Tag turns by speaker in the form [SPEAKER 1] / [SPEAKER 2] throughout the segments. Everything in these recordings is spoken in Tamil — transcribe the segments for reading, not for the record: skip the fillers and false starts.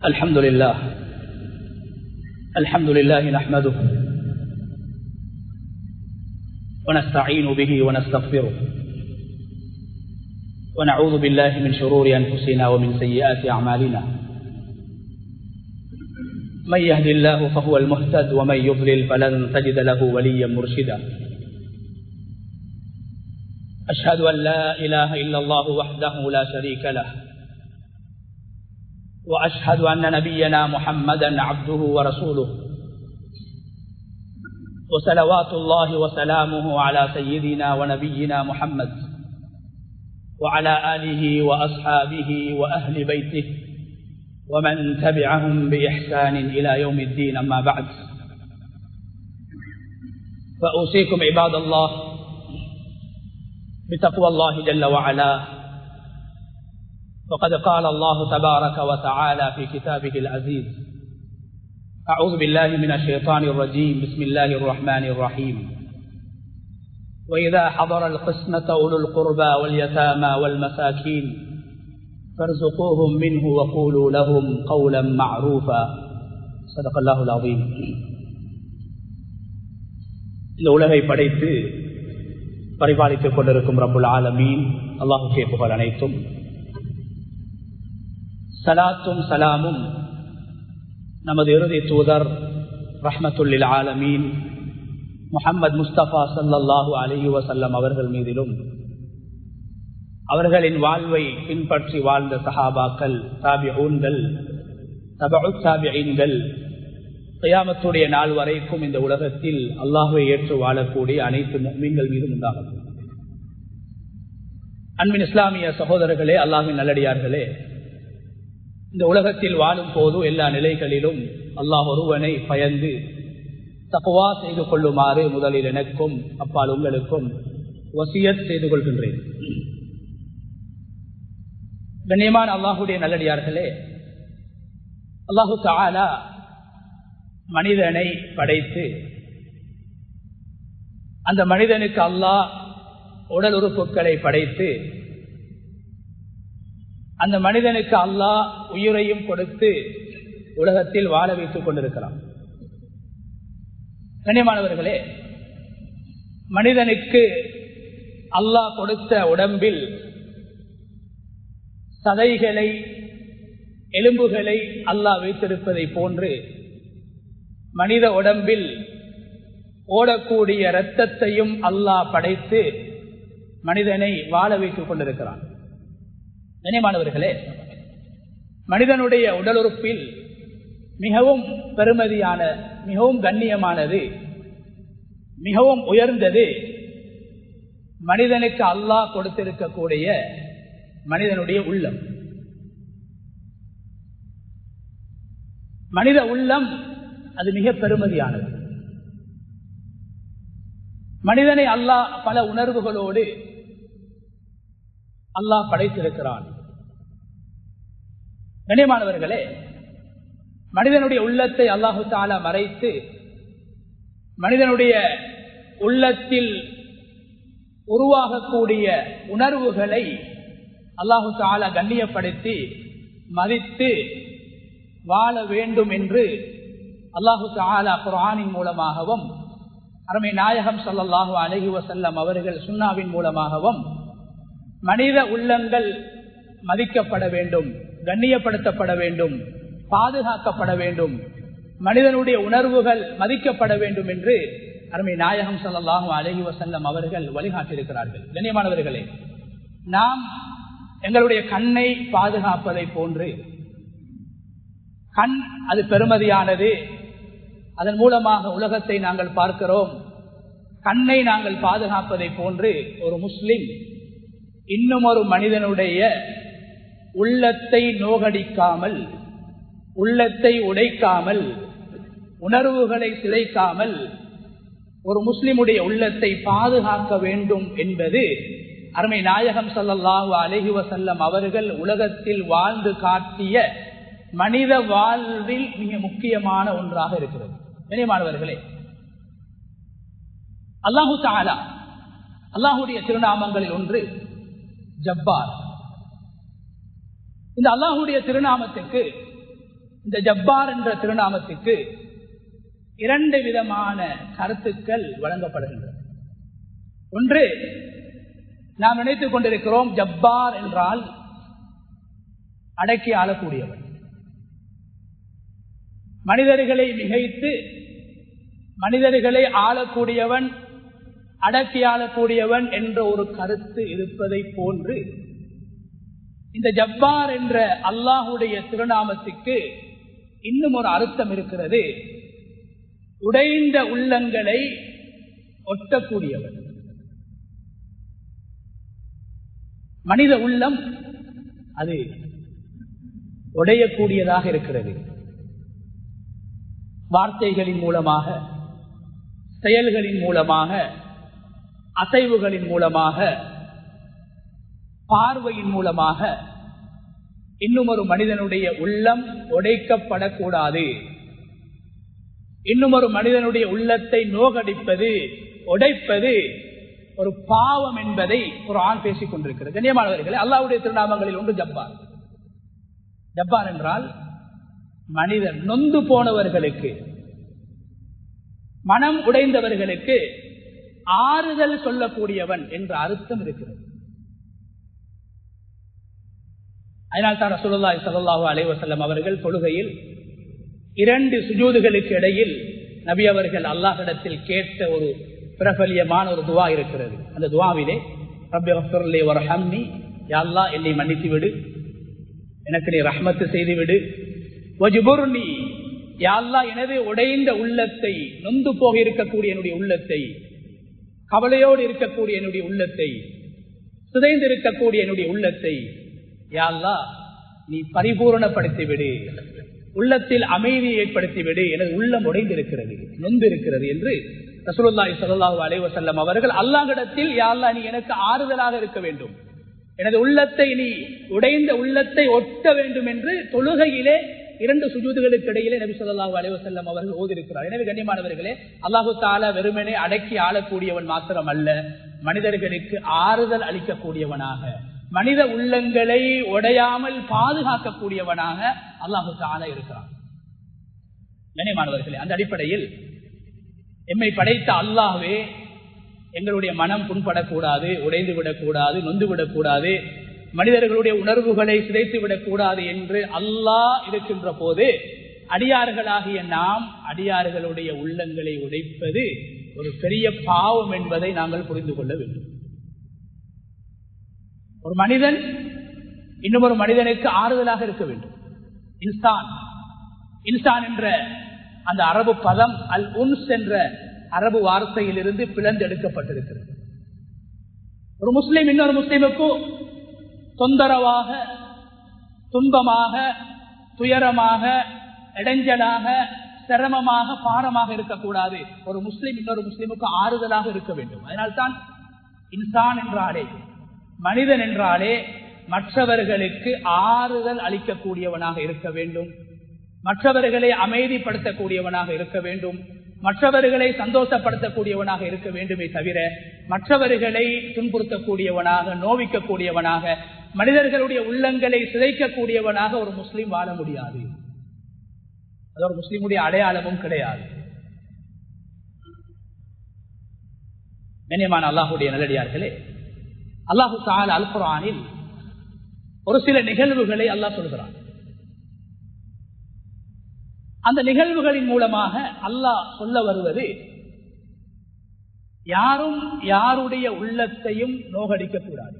[SPEAKER 1] الحمد لله نحمده ونستعين به ونستغفره ونعوذ بالله من شرور أنفسنا ومن سيئات أعمالنا من يهد الله فهو المهتد ومن يضلل فلن تجد له وليا مرشدا أشهد أن لا إله إلا الله وحده لا شريك له وأشهد أن نبينا محمدا عبده ورسوله وصلوات الله وسلامه على سيدنا ونبينا محمد وعلى آله وأصحابه وأهل بيته ومن تبعهم بإحسان إلى يوم الدين. أما بعد فأوصيكم عباد الله بتقوى الله جل وعلا، وقد قال الله تبارك وتعالى في كتابه العزيز: أعوذ بالله من الشيطان الرجيم، بسم الله الرحمن الرحيم. وإذا حضر القسمة أولو القربى واليتامى والمساكين فارزقوهم منه وقولوا لهم قولا معروفا. صدق الله العظيم. இந்த உலகை படைத்து பரிபாலித்துக் கொண்டிருக்கும் ரப்புல் ஆலமீன் அல்லாஹ்வுக்கே புகழ் அனைத்தும். சலாத்தும் சலாமும் நமது இறுதி தூதர் ரஹ்மத்துல்லில் ஆலமீன் முஹம்மது முஸ்தபா ஸல்லல்லாஹு அலைஹி வஸல்லம் அவர்கள் மீதிலும், அவர்களின் வாழ்வை பின்பற்றி வாழ்ந்த சஹாபாக்கள், தாபிஊன்கள், தபஉத் தாபிஈன்கள், கியாமத்துடைய நாள் வரைக்கும் இந்த உலகத்தில் அல்லாஹ்வை ஏற்று வாழக்கூடிய அனைத்து முஃமின்கள் மீதும் உண்டாகும். அன்பின் இஸ்லாமிய சகோதரர்களே, அல்லாஹ்வின் நல்லடியார்களே, இந்த உலகத்தில் வாழும் போது எல்லா நிலைகளிலும் அல்லாஹ் ஒருவனை பயந்து தக்வா செய்து கொள்ளுமாறு முதலில் எனக்கும் அப்பால் உங்களுக்கும் வசியத் செய்து கொள்கின்றேன். கண்ணியமான அல்லாஹுடைய நல்லடியார்களே, அல்லாஹு தஆலா மனிதனை படைத்து அந்த மனிதனுக்கு அல்லாஹ் உடல் உறுப்புகளை படைத்து அந்த மனிதனுக்கு அல்லாஹ் உயிரையும் கொடுத்து உலகத்தில் வாழ வைத்துக் கொண்டிருக்கிறான். கண்ணியமானவர்களே, மனிதனுக்கு அல்லாஹ் கொடுத்த உடம்பில் சதைகளை, எலும்புகளை அல்லாஹ் வைத்திருப்பதை போன்று மனித உடம்பில் ஓடக்கூடிய இரத்தத்தையும் அல்லாஹ் படைத்து மனிதனை வாழ வைத்துக் கொண்டிருக்கிறான். கண்ணியமானவர்களே, மனிதனுடைய உடல் உறுப்பில் மிகவும் பெருமதியான, மிகவும் கண்ணியமானது, மிகவும் உயர்ந்தது மனிதனுக்கு அல்லாஹ் கொடுத்திருக்கக்கூடிய மனிதனுடைய உள்ளம். மனித உள்ளம் அது மிக பெருமதியானது. மனிதனை அல்லாஹ் பல உணர்வுகளோடு அல்லாஹ் படைத்திருக்கிறான். கண்ணியமானவர்களே, மனிதனுடைய உள்ளத்தை அல்லாஹு தஆலா மறைத்து மனிதனுடைய உள்ளத்தில் உருவாகக்கூடிய உணர்வுகளை அல்லாஹு தஆலா கண்ணியப்படுத்தி மதித்து வாழ வேண்டும் என்று அல்லாஹு தஆலா குர்ஆனின் மூலமாகவும் அருமை நாயகம் ஸல்லல்லாஹு அலைஹி வஸல்லம் அவர்கள் சுன்னாவின் மூலமாகவும் மனித உள்ளங்கள் மதிக்கப்பட வேண்டும், கண்ணியப்படுத்தப்பட வேண்டும், பாதுகாக்கப்பட வேண்டும், மனிதனுடைய உணர்வுகள் மதிக்கப்பட வேண்டும் என்று அருமை நாயகம் ஸல்லல்லாஹு அலைஹி வஸல்லம் அவர்கள் வழிகாட்டியிருக்கிறார்கள். கண்ணியமானவர்களே, நாம் எங்களுடைய கண்ணை பாதுகாப்பதை போன்று, கண் அது பெருமதியானது, அதன் மூலமாக உலகத்தை நாங்கள் பார்க்கிறோம், கண்ணை நாங்கள் பாதுகாப்பதை போன்று ஒரு முஸ்லிம் இன்னும் ஒரு மனிதனுடைய உள்ளத்தை நோகடிக்காமல், உள்ளத்தை உடைக்காமல், உணர்வுகளை சிதைக்காமல் ஒரு முஸ்லிமுடைய உள்ளத்தை பாதுகாக்க வேண்டும் என்பது அருமை நாயகம் ஸல்லல்லாஹு அலைஹி வஸல்லம் அவர்கள் உலகத்தில் வாழ்ந்து காட்டிய மனித வாழ்வில் மிக முக்கியமான ஒன்றாக இருக்கிறது. கண்ணியமானவர்களே, அல்லாஹு தஆலா அல்லாஹுடைய திருநாமங்களில் ஒன்று ஜப்பார். இந்த அல்லாஹுடைய திருநாமத்துக்கு இந்த ஜப்பார் என்ற திருநாமத்துக்கு இரண்டு விதமான கருத்துக்கள் வழங்கப்படுகின்றன. ஒன்று, நாம் நினைத்துக் கொண்டிருக்கிறோம் ஜப்பார் என்றால் அடக்கி ஆளக்கூடியவன், மனிதர்களை மிகைத்து மனிதர்களை ஆளக்கூடியவன், அடக்கி ஆளக்கூடியவன் என்ற ஒரு கருத்து இருப்பதை போன்று இந்த ஜப்பார் என்ற அல்லாஹுடைய திருநாமத்துக்கு இன்னும் ஒரு அர்த்தம் இருக்கிறது. உடைந்த உள்ளங்களை ஒட்டக்கூடியவன். மனித உள்ளம் அது உடையக்கூடியதாக இருக்கிறது. வார்த்தைகளின் மூலமாக, செயல்களின் மூலமாக, அசைவுகளின் மூலமாக, பார்வையின் மூலமாக இன்னும் ஒரு மனிதனுடைய உள்ளம் உடைக்கப்படக்கூடாது. இன்னும் ஒரு மனிதனுடைய உள்ளத்தை நோகடிப்பது, உடைப்பது ஒரு பாவம் என்பதை குர்ஆன் பேசிக் கொண்டிருக்கிறது. கண்ணியமானவர்களே, அல்லாஹ்வுடைய திருநாமங்களில் ஒன்று ஜப்பார். ஜப்பார் என்றால் மனிதன் நொந்து போனவர்களுக்கு, மனம் உடைந்தவர்களுக்கு ஆறுதல் சொல்லக்கூடியவன் என்ற அர்த்தம் இருக்கிறது. அதனால் தான் ரசூலுல்லாஹி ஸல்லல்லாஹு அலைஹி வஸல்லம் அவர்கள் தொழுகையில் இரண்டு சுஜூதுகளுக்கு இடையில் நபி அவர்கள் அல்லாஹ்விடத்தில் கேட்ட ஒரு பிரபல்யமான ஒரு துவா இருக்கிறது. அந்த துவாவிலே ரப்பி க்ஃபிர்லி வர்ஹம்னி, யா அல்லாஹ் என்னை மன்னித்து விடு, எனக்கு நீ ரஹ்மத்து செய்து விடு, வஜ்புர்னி, யா அல்லாஹ் எனது உடைந்த உள்ளத்தை, நொந்து போக இருக்கக்கூடிய என்னுடைய உள்ளத்தை, கவலையோடு இருக்கக்கூடிய என்னுடைய உள்ளத்தை, சிதைந்து இருக்கக்கூடிய என்னுடைய உள்ளத்தை யா அல்லாஹ் நீ பரிபூரணப்படுத்தி விடு, உள்ளத்தில் அமைதியை ஏற்படுத்திவிடு, எனது உள்ளம் உடைந்திருக்கிறது, நொந்து இருக்கிறது என்று ரசூலுல்லாஹி ஸல்லல்லாஹு அலைஹி வஸல்லம் அவர்கள் அல்லாஹ்விடத்தில் யா அல்லாஹ் நீ எனக்கு ஆறுதலாக இருக்க வேண்டும், எனது உள்ளத்தை நீ உடைந்த உள்ளத்தை ஒட்ட வேண்டும் என்று தொழுகையிலே இரண்டு சுஜூதுகளுக்கு இடையிலே நபி ஸல்லல்லாஹு அலைஹி வஸல்லம் அவர்கள் ஓதியிருக்கிறார். எனவே கண்ணியமானவர்களே, அல்லாஹு தஆலா வெறுமனே அடக்கி ஆளக்கூடியவன் மாத்திரம் அல்ல, மனிதர்களுக்கு ஆறுதல் அளிக்கக்கூடியவனாக, மனித உள்ளங்களை உடையாமல் பாதுகாக்கக்கூடியவனாக அல்லாஹு தஆலா இருக்கிறான். கண்ணியமானவர்களே, அந்த அடிப்படையில் எம்மை படைத்த அல்லாஹ்வே எங்களுடைய மனம் புண்படக்கூடாது, உடைந்து விடக்கூடாது, நொந்து விடக்கூடாது, மனிதர்களுடைய உணர்வுகளை சிதைத்து விடக்கூடாது என்று அல்லாஹ் இருக்கின்ற போது அடியார்களாகிய நாம் அடியார்களுடைய உள்ளங்களை உடைப்பது ஒரு பெரிய பாவம் என்பதை நாங்கள் புரிந்து கொள்ள வேண்டும். ஒரு மனிதன் இன்னும் ஒரு மனிதனுக்கு ஆறுதலாக இருக்க வேண்டும். இன்சான் என்ற அந்த அரபு பதம் அல் உன்ஸ் என்ற அரபு வார்த்தையிலிருந்து பிளந்தெடுக்கப்பட்டிருக்கிறது. ஒரு முஸ்லிம் இன்னொரு முஸ்லிமுக்கு தொந்தரவாக, துன்பமாக, துயரமாக, இடைஞ்சலாக, சிரமமாக, பாரமாக இருக்கக்கூடாது. ஒரு முஸ்லிம் இன்னொரு முஸ்லிமுக்கு ஆறுதலாக இருக்க வேண்டும். அதனால்தான் இன்சான் என்றாலே, மனிதன் என்றாலே மற்றவர்களுக்கு ஆறுதல் அளிக்கக்கூடியவனாக இருக்க வேண்டும், மற்றவர்களை அமைதிப்படுத்தக்கூடியவனாக இருக்க வேண்டும், மற்றவர்களை சந்தோஷப்படுத்தக்கூடியவனாக இருக்க வேண்டுமே தவிர மற்றவர்களை துன்புறுத்தக்கூடியவனாக, நோவிக்கக்கூடியவனாக, மனிதர்களுடைய உள்ளங்களை சிதைக்கக்கூடியவனாக ஒரு முஸ்லிம் வாழ முடியாது. அது ஒரு முஸ்லிமுடைய அடையாளமும் கிடையாது. கண்ணியமான அல்லாஹ்வுடைய நல்லடியார்களே, அல்லாஹு தஆலா அல் குர்ஆனில் ஒரு சில நிகழ்வுகளை அல்லாஹ் சொல்கிறான். அந்த நிகழ்வுகளின் மூலமாக அல்லாஹ் சொல்ல வருவது, யாரும் யாருடைய உள்ளத்தையும் நோகடிக்க கூடாது.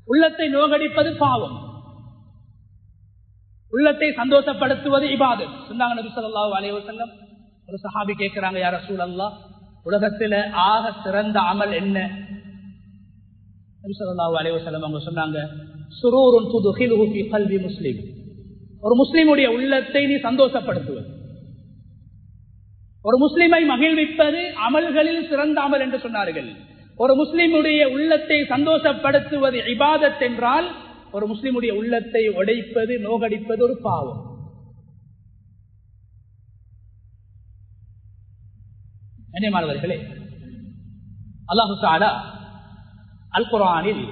[SPEAKER 1] உள்ளத்தை நோகடிப்பது பாவம், உள்ளத்தை சந்தோஷப்படுத்துவது இபாதத். சொன்னாங்க நபி ஸல்லல்லாஹு அலைஹி வஸல்லம். ஒரு சஹாபி கேட்கிறாங்க, யா ரசூலல்லாஹ், உலகத்துல ஆக சிறந்த அமல் என்ன? நபி ஸல்லல்லாஹு அலைஹி வஸல்லம் அவங்க சொன்னாங்க, சுரூருன் துதுகிலுஹு ஃபீ கல்பி முஸ்லிம். ஒரு முஸ்லிமுடைய உள்ளத்தை நீ சந்தோஷப்படுத்துவது, ஒரு முஸ்லிமை மகிழ்விப்பது அமல்களில் சிறந்த அமல் என்று சொன்னார்கள். ஒரு முஸ்லிமுடைய உள்ளத்தை சந்தோஷப்படுத்துவது இபாதத் என்றால், ஒரு முஸ்லிமுடைய உள்ளத்தை உடைப்பது, நோகடிப்பது ஒரு பாவம். கண்ணியமானவர்களே, அல்லாஹு தஆலா அல் குர்ஆனில்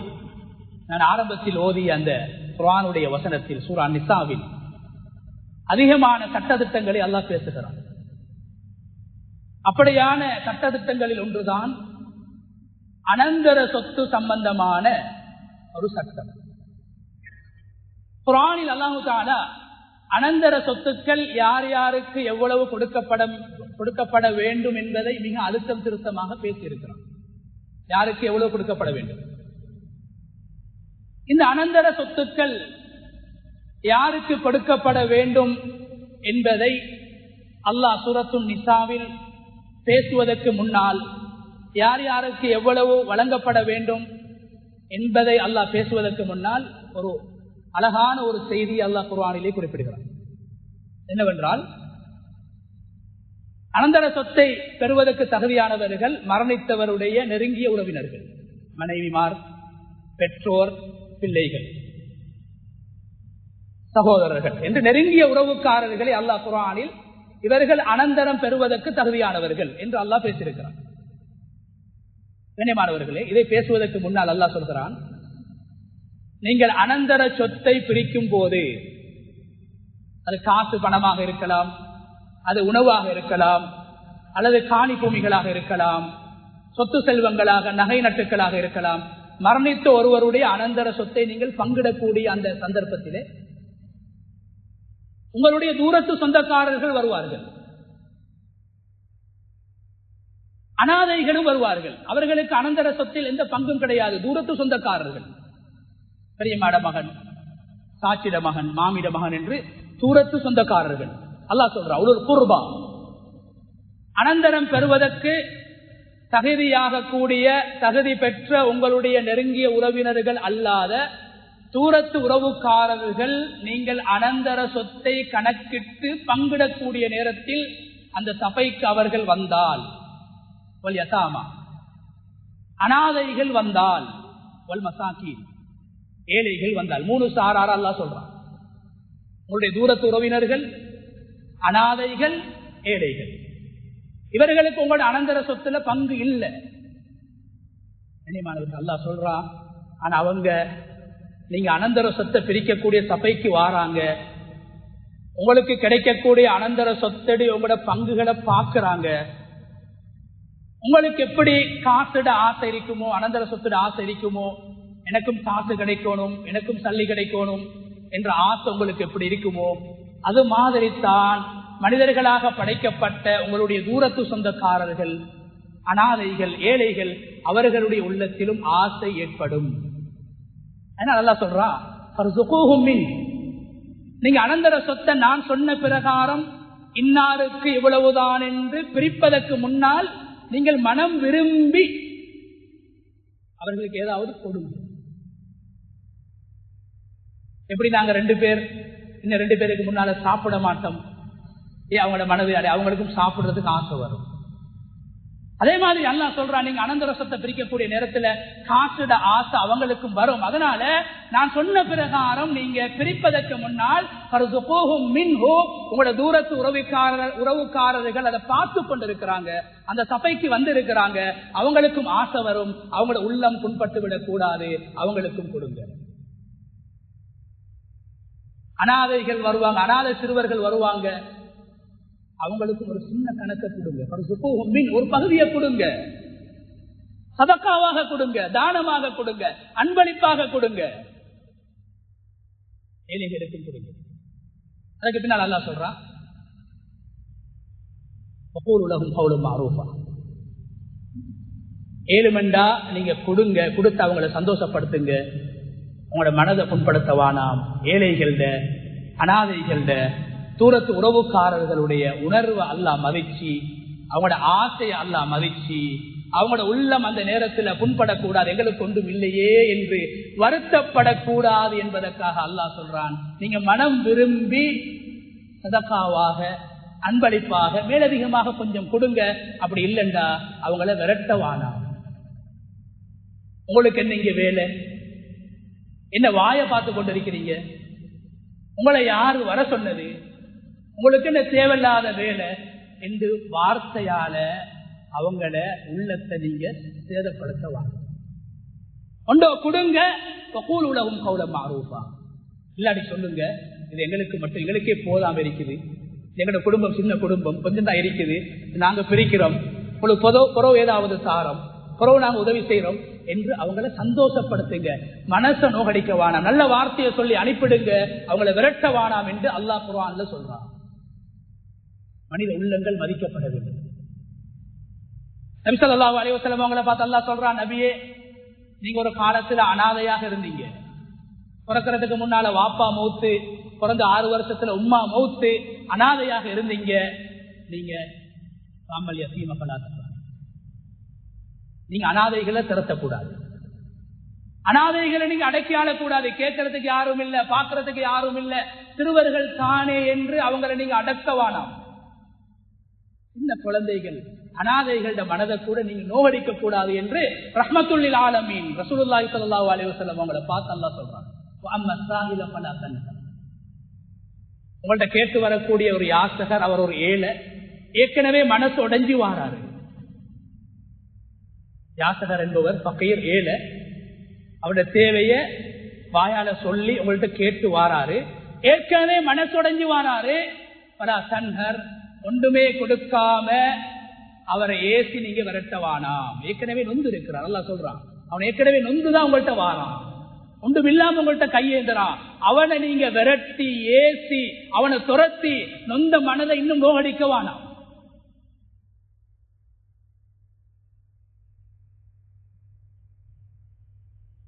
[SPEAKER 1] நான் ஆரம்பத்தில் ஓதிய அந்த குர்ஆனுடைய வசனத்தில் சூரா நிசாவில் அதிகமான சட்டதிட்டங்களை அல்லாஹ் பேசுகிறான். அப்படியான சட்டதிட்டங்களில் ஒன்றுதான் அனந்தர சொத்து சம்பந்தமான ஒரு சட்டம். குர்ஆனில் அல்லாஹ் தஆலா அனந்தர சொத்துக்கள் யார் யாருக்கு எவ்வளவு கொடுக்கப்பட வேண்டும் என்பதை மிக அழுத்தம் திருத்தமாக பேசியிருக்கிறார். யாருக்கு எவ்வளவு கொடுக்கப்பட வேண்டும், இந்த அனந்தர சொத்துக்கள் யாருக்கு கொடுக்கப்பட வேண்டும் என்பதை அல்லாஹ் சூரத்துன் நிசாவில் பேசுவதற்கு முன்னால் யார் யாருக்கு எவ்வளவு வழங்கப்பட வேண்டும் என்பதை அல்லாஹ் பேசுவதற்கு முன்னால் ஒரு அழகான ஒரு செய்தி அல்லாஹ் குர்ஆனிலே குறிப்பிடுகிறார். என்னவென்றால், அனந்தர சொத்தை பெறுவதற்கு தகுதியானவர்கள் மரணித்தவருடைய நெருங்கிய உறவினர்கள், மனைவிமார், பெற்றோர், பிள்ளைகள், சகோதரர்கள் என்று நெருங்கிய உறவுக்காரர்களை அல்லாஹ் குர்ஆனில் இவர்கள் அனந்தரம் பெறுவதற்கு தகுதியானவர்கள் என்று அல்லாஹ் பேசியிருக்கிறார். கண்ணியமானவர்களே, இதை பேசுவதற்கு முன்னால் அல்லாஹ் சொல்கிறான், நீங்கள் அனந்தர சொத்தை பிரிக்கும் போது அது காசு பணமாக இருக்கலாம், அது உணவாக இருக்கலாம், அல்லது காணி பூமிகளாக இருக்கலாம், சொத்து செல்வங்களாக நகை நட்டுக்களாக இருக்கலாம். மரணித்த ஒருவருடைய அனந்தர சொத்தை நீங்கள் பங்கிடக்கூடிய அந்த சந்தர்ப்பத்திலே உங்களுடைய தூரத்து சொந்தக்காரர்கள் வருவார்கள், அனாதைகளும் வருவார்கள். அவர்களுக்கு அனந்தர சொத்தில் எந்த பங்கும் கிடையாது. தூரத்து சொந்தக்காரர்கள், பெரியமாட மகன், சாட்சிட மகன், மாமிட மகன் என்று தூரத்து சொந்தக்காரர்கள். அல்லாஹ் சொல்றான், ஒரு குர்பா அனந்தரம் பெறுவதற்கு தகுதியாக கூடிய தகுதி பெற்ற உங்களுடைய நெருங்கிய உறவினர்கள் அல்லாத தூரத்து உறவுக்காரர்கள் நீங்கள் அனந்தர சொத்தை கணக்கிட்டு பங்கிடக்கூடிய நேரத்தில் அந்த சபைக்கு அவர்கள் வந்தால், அனாதைகள் வந்தால், ஏழைகள் வந்தால், 3 சாரார் அல்லாஹ் சொல்றான். உங்களுடைய தூரத்து உறவினர்கள், அனாதைகள், ஏழைகள், இவர்களுக்கு உங்களுடைய அனந்தர சொத்துல பங்கு இல்லை. அல்லாஹ் சொல்றான், ஆனா அவங்க நீங்க அனந்தர சொத்தை பிரிக்கக்கூடிய சபைக்கு வாராங்க, உங்களுக்கு கிடைக்கக்கூடிய அனந்தர சொத்தடி உங்களோட பங்குகளை பார்க்கிறாங்க. உங்களுக்கு எப்படி காசுட ஆசை இருக்குமோ, அனந்தர சொத்துட ஆசை இருக்குமோ, எனக்கும் காசு கிடைக்கணும், எனக்கும் சல்லி கிடைக்கணும் என்ற ஆசை உங்களுக்கு எப்படி இருக்குமோ, அது மாதிரி தான் மனிதர்களாக படைக்கப்பட்ட உங்களுடைய தூரத்து சொந்தக்காரர்கள், அனாதைகள், ஏழைகள், அவர்களுடைய உள்ளத்திலும் ஆசை ஏற்படும். அல்லாஹ் சொல்றான், நீங்க அனந்தர சொத்தை நான் சொன்ன பிரகாரம் இன்னாருக்கு இவ்வளவுதான் என்று பிரிப்பதற்கு முன்னால் நீங்கள் மனம் விரும்பி அவர்களுக்கு ஏதாவது கொடுங்க. எப்படி நாங்க 2 பேர் இன்னும் 2 பேருக்கு முன்னால சாப்பிட மாட்டோம், அவங்களோட மனது அவங்களுக்கும் சாப்பிடுறதுக்கு ஆசை வரும். அதே மாதிரி அல்லாஹ் சொல்றான், நீங்க அனந்தர சொத்தை பிரிக்கக்கூடிய நேரத்துல காசுட ஆசை அவங்களுக்கும் வரும். அதனால நான் சொன்ன பிரகாரம் நீங்க பிரிப்பதற்கு முன்னால் உங்களோட தூரத்து உறவுக்காரர்கள் அதை பார்த்து கொண்டிருக்கிறாங்க, அந்த சபைக்கு வந்து இருக்கிறாங்க, அவங்களுக்கும் ஆசை வரும், அவங்களோட உள்ளம் புண்பட்டு விடக் கூடாது, அவங்களுக்கும் கொடுங்க. அனாதைகள் வருவாங்க, அனாதை சிறுவர்கள் வருவாங்க, அவங்களுக்கும் ஒரு சின்ன கணக்கை கொடுங்க, ஒரு பகுதியை கொடுங்க, சதக்காவாக கொடுங்க, தானமாக கொடுங்க, அன்பளிப்பாக கொடுங்க, ஏழைகளுக்கும் கொடுங்க. அதுக்கு பின்னால் அல்லாஹ் சொல்றான், ஏழுமண்டா நீங்க கொடுங்க, கொடுத்து அவங்களை சந்தோஷப்படுத்துங்க, உங்களோட மனதை புண்படுத்த வானாம். ஏழைகள, அனாதைகள, தூரத்து உறவுக்காரர்களுடைய உணர்வை அல்லாஹ் மதிச்சு, அவங்களோட ஆசையை அல்லாஹ் மதிச்சு, அவங்களோட உள்ளம் அந்த நேரத்தில் புண்படக்கூடாது, எங்களுக்கு ஒன்றும் இல்லையே என்று வருத்தப்படக்கூடாது என்பதற்காக அல்லாஹ் சொல்றான், நீங்க மனம் விரும்பி சதக்காவாக, அன்பளிப்பாக, மேலதிகமாக கொஞ்சம் கொடுங்க. அப்படி இல்லைண்டா அவங்கள விரட்டவானா. உங்களுக்கு என்ன இங்க வேலை? என்ன வாயை பார்த்து கொண்டிருக்கிறீங்க? உங்களை யாரு வர சொன்னது? உங்களுக்கு என்ன தேவையில்லாத வேலை என்று வார்த்தையால அவங்கள உள்ளத்தை நீங்க சேதப்படுத்தவாங்க. ஒன்றோ கொடுங்க, உலகம் கவுல மாறுப்பா, இல்லாடி சொல்லுங்க, இது எங்களுக்கு மட்டும் எங்களுக்கே போதாம இருக்குது, எங்களோட குடும்பம் சின்ன குடும்பம் கொஞ்சம் தான் இருக்குது, நாங்க பிரிக்கிறோம், புறவு ஏதாவது சாரம் புறவு நாங்க உதவி செய்யறோம் என்று அவங்களை சந்தோஷப்படுத்துங்க. மனசை நோகடிக்க வேணாம், நல்ல வார்த்தையை சொல்லி அனுப்பிடுங்க, அவங்களை விரட்ட வேணாம் என்று அல்லாஹ் குர்ஆன்ல சொல்றான். மனித உள்ளங்கள் மதிக்கப்பட வேண்டும். நபி ஸல்லல்லாஹு அலைஹி வஸல்லம் அவங்களை பார்த்து அல்லாஹ் சொல்றான், நபியே நீங்க ஒரு காலத்துல அனாதையாக இருந்தீங்க. பிறக்கிறதுக்கு முன்னால வாப்பா மௌத்து, பிறந்த 6 வருஷத்துல உம்மா மௌத்து, அனாதையாக இருந்தீங்க. நீங்க ராமல் யதீம ஃபலா தக்ஃபர், நீங்க அனாதைகளை திரட்டக்கூடாது, அனாதைகளை நீங்க அடக்கி ஆளக்கூடாது. கேட்கறதுக்கு யாரும் இல்ல, பாக்குறதுக்கு யாரும் இல்ல, சிறுவர்கள் தானே என்று அவங்களை நீங்க அடக்க வேணாம். சின்ன குழந்தைகள் அனாதைகளோட மனதை கூட நீங்க நோகடிக்க கூடாது என்று ரஹ்மத்துல் லில் ஆலமீன் ரசூலுல்லாஹி ஸல்லல்லாஹு அலைஹி வஸல்லம் அவங்களை பார்த்து அல்லாஹ் சொல்றாங்க. உங்கள்ட்ட கேட்டு வரக்கூடிய ஒரு யாசகர், அவர் ஒரு ஏழை, ஏற்கனவே மனசு உடைஞ்சு வாராரு. யாசகர் என்பவர் பக்கீர் ஏழை, அவருடைய தேவைய வாயால சொல்லி உங்கள்ட்ட கேட்டு வாராரு, ஏற்கனவே மனசு உடைஞ்சு வாராரு. சன்ஹர் ஒன்றுமே கொடுக்காம அவரை ஏசி நீங்க விரட்டவானாம். ஏற்கனவே நொந்து இருக்கிறார், அல்லாஹ் சொல்றான். அவன் ஏற்கனவே நொந்துதான் உங்கள்ட்ட வாரான், ஒன்றும் இல்லாம உங்கள்ட்ட கையேந்துறான். அவனை நீங்க விரட்டி ஏசி அவனை துரத்தி நொந்த மனதை இன்னும் நோகடிக்கவானாம்.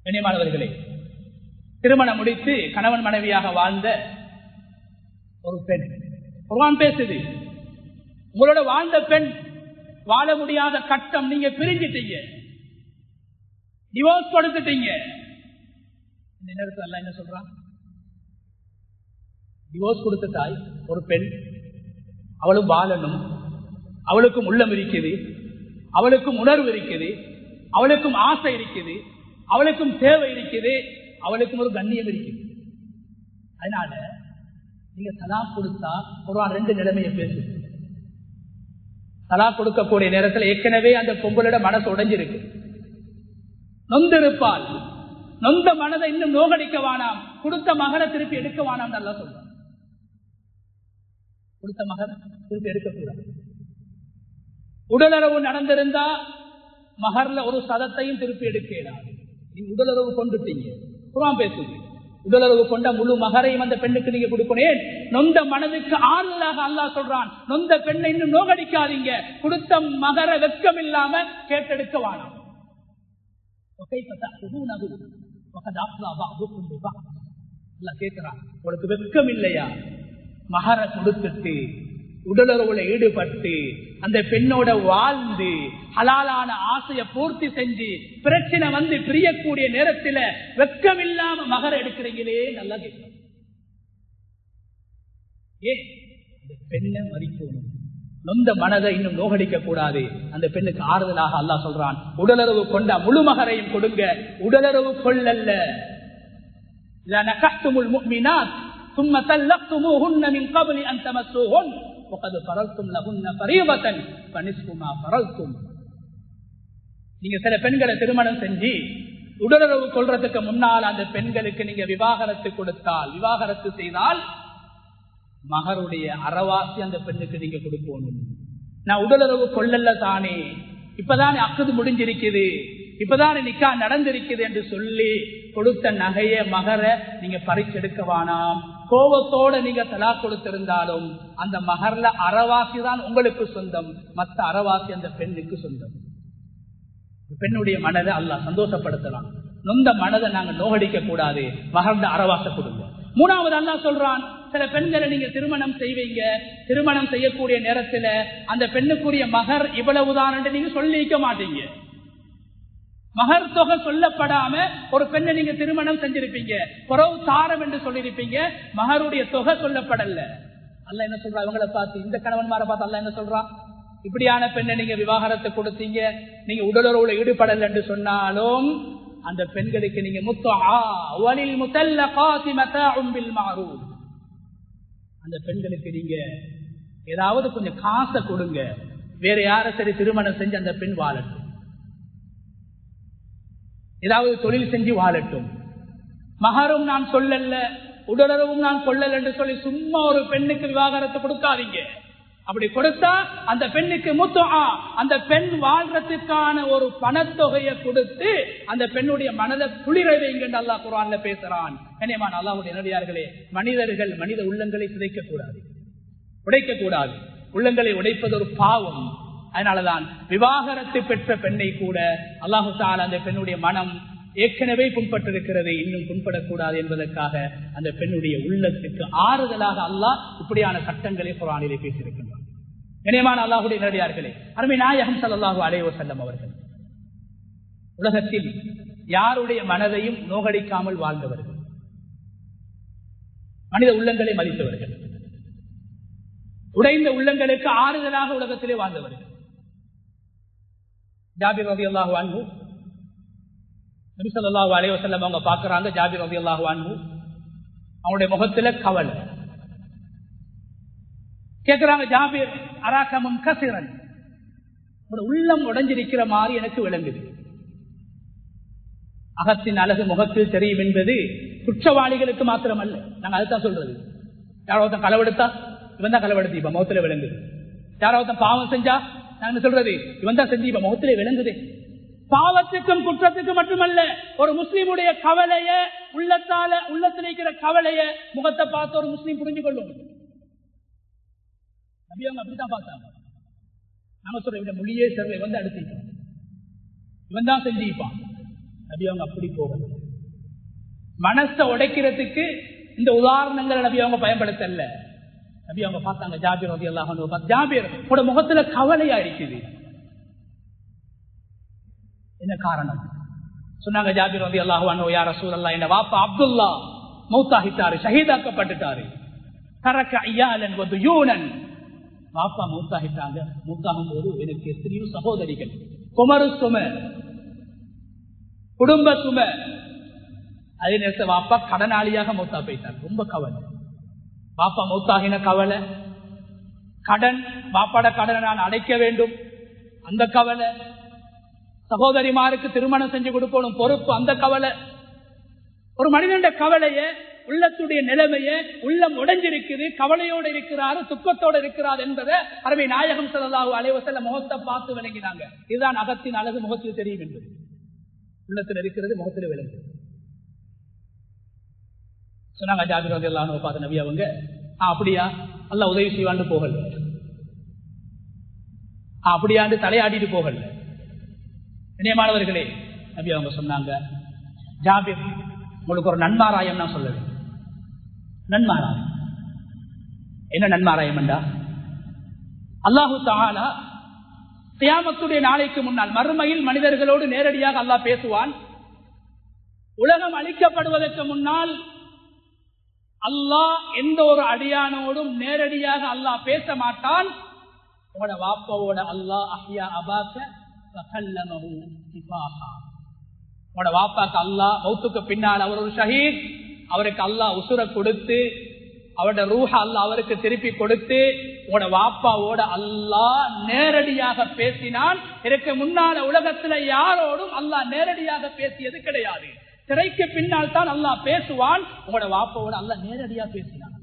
[SPEAKER 1] கண்ணியமானவர்களே, திருமணம் முடித்து கணவன் மனைவியாக வாழ்ந்த ஒரு பெண், குர்ஆன் பேசுது, உங்களோட வாழ்ந்த பெண் வாழ முடியாத கட்டம், நீங்க பிரிஞ்சிட்டீங்க, டிவோர்ஸ் கொடுத்துட்டீங்க. இந்த நேரத்தில் அல்லாஹ் என்ன சொல்றான்? டிவோர்ஸ் கொடுத்துட்டாய் ஒரு பெண், அவளும் வாழணும், அவளுக்கும் உள்ளம் இருக்குது, அவளுக்கும் உணர்வு இருக்குது, அவளுக்கும் ஆசை இருக்குது, அவளுக்கும் தேவை இருக்குது, அவளுக்கும் ஒரு கண்ணியம் இருக்குது. அதனால நீங்க தலாக் கொடுத்தா குர்ஆன் 2 நிலைமையை பேசு. தலாக் கொடுக்கக்கூடிய நேரத்தில் ஏற்கனவே அந்த பொம்பளோட மனசு உடைஞ்சிருக்கு, நொந்திருப்பால், நொந்த மனதை இன்னும் நோகடிக்க வேணாம், கொடுத்த மகனை திருப்பி எடுக்க வேணாம் நல்லா சொல்றான். கொடுத்த மகனை திருப்பி எடுக்கக்கூடாது. உடலுறவு நடந்திருந்தா மகர்ல ஒரு சதத்தையும் திருப்பி எடுக்கிறார். நீங்க உடலுறவு கொண்டுட்டீங்க, குர்ஆன் பேசுது, உடலுறவு கொண்ட முழு மகரையும் அந்த பெண்ணுக்கு நீங்க கொடுக்கணும். நொந்த மனதுக்கு ஆறுதலாக அல்லாஹ் சொல்றான், நொந்த பெண்ணை இன்னும் நோகடிக்காதீங்க, கொடுத்த மகர வெட்கம் இல்லாம கேட்டெடுக்க வேணாம். கேட்கிறான், உங்களுக்கு வெட்கம் இல்லையா? மகர கொடுத்துட்டு உடலுறவுல ஈடுபட்டு அந்த பெண்ணோட வாழ்ந்து ஹலாலான ஆசையை பூர்த்தி செஞ்சு பிரச்சனை வந்து பிரியக்கூடிய நேரத்தில் வெட்கம் இல்லாம மகர எடுக்கிறீங்களே, நல்லா கேட்கிறோம். ஏன் அந்த பெண்ணை மதிக்கணும், நொந்த மனதை இன்னும் நோகடிக்க கூடாது. அந்த பெண்ணுக்கு ஆறுதலாக அல்லாஹ் சொல்றான், உடலுறவு கொண்ட முழு மகரையும் கொடுங்க, உடலுறவு கொள்ளல்ல. ثم طلقتموهن من قبل أن تمسوهن وقد فرضتم لهن فريضة فنصف ما فرضتم. நீங்க சில பெண்களை திருமணம் செஞ்சு உடலுறவு கொள்றதுக்கு முன்னால் அந்த பெண்களுக்கு நீங்க விவாகரத்து கொடுத்தால், விவாகரத்து செய்தால் மகருடைய அறவாசி அந்த பெண்ணுக்கு நீங்க கொடுக்கணும். நான் உடலுறவு கொள்ளல தானே, இப்பதானே அக்குது முடிஞ்சிருக்குது, இப்பதானே நிக்கா நடந்திருக்குது என்று சொல்லி கொடுத்த நகைய மகர நீங்க பறிச்செடுக்க வேணாம். கோபத்தோட நீங்க தலாக் கொடுத்திருந்தாலும் அந்த மகர்ல அறவாசி தான் உங்களுக்கு சொந்தம், மற்ற அறவாசி அந்த பெண்ணுக்கு சொந்தம். பெண்ணுடைய மனதை அல்லாஹ் சந்தோஷப்படுத்தலாம். நொந்த மனதை நாங்க நோகடிக்க கூடாது, மகர்ந்த அறவாசை கொடுங்க. 3வது அல்லாஹ் சொல்றான், சில பெண்களை நீங்க திருமணம் செய்வீங்க, திருமணம் செய்யக்கூடிய நேரத்துல அந்த பெண்ணுக்குரிய மகர் இவ்வளவுதான் என்று நீங்க சொல்லிக்க மாட்டீங்க. மகர் தொகை சொல்லப்படாம ஒரு பெண்ணை நீங்க திருமணம் செஞ்சிருப்பீங்க, புறவு தாரம் என்று சொல்லிருப்பீங்க, மகருடைய தொகை சொல்லப்படல. அல்லாஹ் என்ன சொல்றா? இவங்களை பார்த்து, இந்த கணவன்மாரை பார்த்து அல்லாஹ் என்ன சொல்றான்? இப்படியான பெண்ணை நீங்க விவாகரத்தை கொடுத்தீங்க, நீங்க உடலுறவுல ஈடுபடல என்று சொன்னாலும் அந்த பெண்களுக்கு நீங்க அந்த பெண்களுக்கு நீங்க ஏதாவது கொஞ்சம் காசை கொடுங்க, வேற யார சரி திருமணம் செஞ்சு அந்த பெண் வாழட்டும், ஏதாவது தொழில் செஞ்சு வாழட்டும். மகரும் நான் சொல்லல, உடலுறவும் நான் கொள்ளல் என்று சொல்லி சும்மா ஒரு பெண்ணுக்கு விவாகரத்து கொடுக்காதீங்க. அப்படி கொடுத்தா அந்த பெண்ணுக்கு முத்துஆ, அந்த பெண் வாழ்றதுக்கான ஒரு பணத்தொகையை கொடுத்து அந்த பெண்ணுடைய மனதை குளிர வைங்க என்று அல்லாஹ் குர்ஆன்ல பேசுறான். கண்ணியமான அல்லாஹ்வுடைய நல்லடியார்களே, மனிதர்கள் மனித உள்ளங்களை சிதைக்க கூடாது, உடைக்க கூடாது. உள்ளங்களை உடைப்பது ஒரு பாவம். அதனாலதான் விவாகரத்து பெற்ற பெண்ணை கூட அல்லாஹு தஆலா அந்த பெண்ணுடைய மனம் ஏற்கனவே புண்பட்டிருக்கிறது, இன்னும் புண்படக்கூடாது என்பதற்காக அந்த பெண்ணுடைய உள்ளத்துக்கு ஆறுதலாக அல்லாஹ் இப்படியான சட்டங்களை குர்ஆனிலே பேசியிருக்கின்றார். கண்ணியமான அல்லாஹ்வுடைய நல்லடியார்களே, அருமை நாயகம் ஸல்லல்லாஹு அலைஹி வஸல்லம் அவர்கள் உலகத்தில் யாருடைய மனதையும் நோகடிக்காமல் வாழ்ந்தவர்கள், மனித உள்ளங்களை மதித்தவர்கள், உடைந்த உள்ளங்களுக்கு ஆறுதலாக உலகத்திலே வாழ்ந்தவர்கள். ஜாபிர் ரலியல்லாஹு அன்ஹு, நபி ஸல்லல்லாஹு அலைஹி வஸல்லம் அவங்க பார்க்கறாங்க. ஜாபிர் ரலியல்லாஹு அன்ஹு அவருடைய முகத்துல கவலை. கேட்கிறாங்க, ஜாபிர் அராக முன்கஸிரன், ஒரு உள்ளம் உடைஞ்சிருக்கிற மாதிரி எனக்கு விளங்குது. அகத்தின் அழகு முகத்தில் தெரியும் என்பது குற்றவாளிகளுக்கு மாத்திரமல்ல. நாங்க அதுதான் சொல்றது. யாராவது களவெடுத்தா இவன் தான் களவெடுத்து இப்ப முகத்துல விளங்குது. யாராவது பாவம் செஞ்சா நாங்க சொல்றது இவன் தான் செஞ்சு இப்ப முகத்திலே விளங்குது. பாவத்துக்கும் குற்றத்துக்கும் மட்டுமல்ல, ஒரு முஸ்லீமுடைய கவலைய உள்ளத்தில் இருக்கிற கவலைய முகத்தை பார்த்து ஒரு முஸ்லீம் புரிஞ்சு கொள்ளும். நபி அவங்க அப்படித்தான் பார்த்தாங்க. நாங்க சொல்ற இவன் மொழியே சர்வை வந்து அடுத்திப்பான், இவன் தான் செஞ்சுப்பான். நபி அவங்க அப்படி போகல. மனசை உடைக்கிறதுக்கு இந்த உதாரணங்களை நபி அவங்க பயன்படுத்தல. நபி அவங்க பார்த்தாங்க ஜாபிர் ரலியல்லாஹு அன்ஹு, ஜாபிர் உங்களோட முகத்துல கவலையா இருக்குது, என்ன காரணம்? சொன்னாங்க ஜாபிர் ரலியல்லாஹு அன்ஹு, யா ரசூலல்லாஹ், என்ன வாப்பா அப்துல்லா மௌத்தாகிட்டாரு, ஷஹீதாக்கப்பட்டுட்டாரு. தரக ஐயாலன் வ துயூனன், வாப்பா மௌத்தாகிட்டாங்க. மௌத்தாகும் போது எனக்கு எத்தனையோ சகோதரிகள், குமரு சும, குடும்ப சும. அதே நேரத்தில் வாப்பா கடனாளியாக மௌத்தா போயிட்டார். ரொம்ப கவலை. பாப்பா மௌத்தாகின கவலை, கடன், பாப்பாட கடனை நான் அடைக்க வேண்டும் அந்த கவலை, சகோதரிமாருக்கு திருமணம் செஞ்சு கொடுக்கணும் பொறுப்பு அந்த கவலை. ஒரு மனிதனுடைய கவலைய, உள்ளத்துடைய நிலைமைய, உள்ளம் உடைஞ்சிருக்குது, கவலையோடு இருக்கிறாரு, துக்கத்தோடு இருக்கிறார் என்பதை அருமை நாயகம் ஸல்லல்லாஹு அலைஹி வஸல்லம் முகத்தை பார்த்து விளங்கினாங்க. இதுதான் அகத்தின் அழகு முகத்தில் தெரியும் என்பது. உள்ளத்தில் இருக்கிறது முகத்தில் விளங்கு. சொன்னாங்க ஜாபிர் ரலியல்லாஹு அன்ஹு பார்த்த நபி அவங்க, அப்படியா அல்லாஹ் உதவி செய்வான்னு போகல, அப்படியாண்டு தலையாடிட்டு போகல. இணையமானவர்களே, நபி அவங்க சொன்னாங்க, ஜாபிர் உங்களுக்கு ஒரு நன்மாராயம் நான் சொல்ல வேண்டும். நன்மாராயம் என்ன? நன்மாராயம் என்றா, அல்லாஹு தஆலா கியாமத்துடைய நாளைக்கு முன்னால் மறுமையில் மனிதர்களோடு நேரடியாக அல்லாஹ் பேசுவான். உலகம் அழிக்கப்படுவதற்கு முன்னால் அல்லாஹ் எந்த ஒரு அடியானோடும் நேரடியாக அல்லாஹ் பேச மாட்டான். உங்களோட வாப்பாவோட அல்லாஹ் அஹ்யா அபாக்க ஃபகல்லமஹு சிஃபாஹா, உங்களோட வாப்பாக்கு அல்லாஹ் மௌத்துக்கு பின்னால் அவர் ஒரு ஷஹீத், அவருக்கு அல்லாஹ் உசுர கொடுத்து அவருடைய ரூஹ அல்லாஹ் அவருக்கு திருப்பி கொடுத்து உங்களோட வாப்பாவோட அல்லாஹ் நேரடியாக பேசினான். இதற்கு முன்னால உலகத்துல யாரோடும் அல்லாஹ் நேரடியாக பேசியது கிடையாது. திரைக்கு பின்னால் தான் அல்லாஹ் பேசுவான். உங்களோட வாப்பாவோட அல்லாஹ் நேரடியா பேசினான்.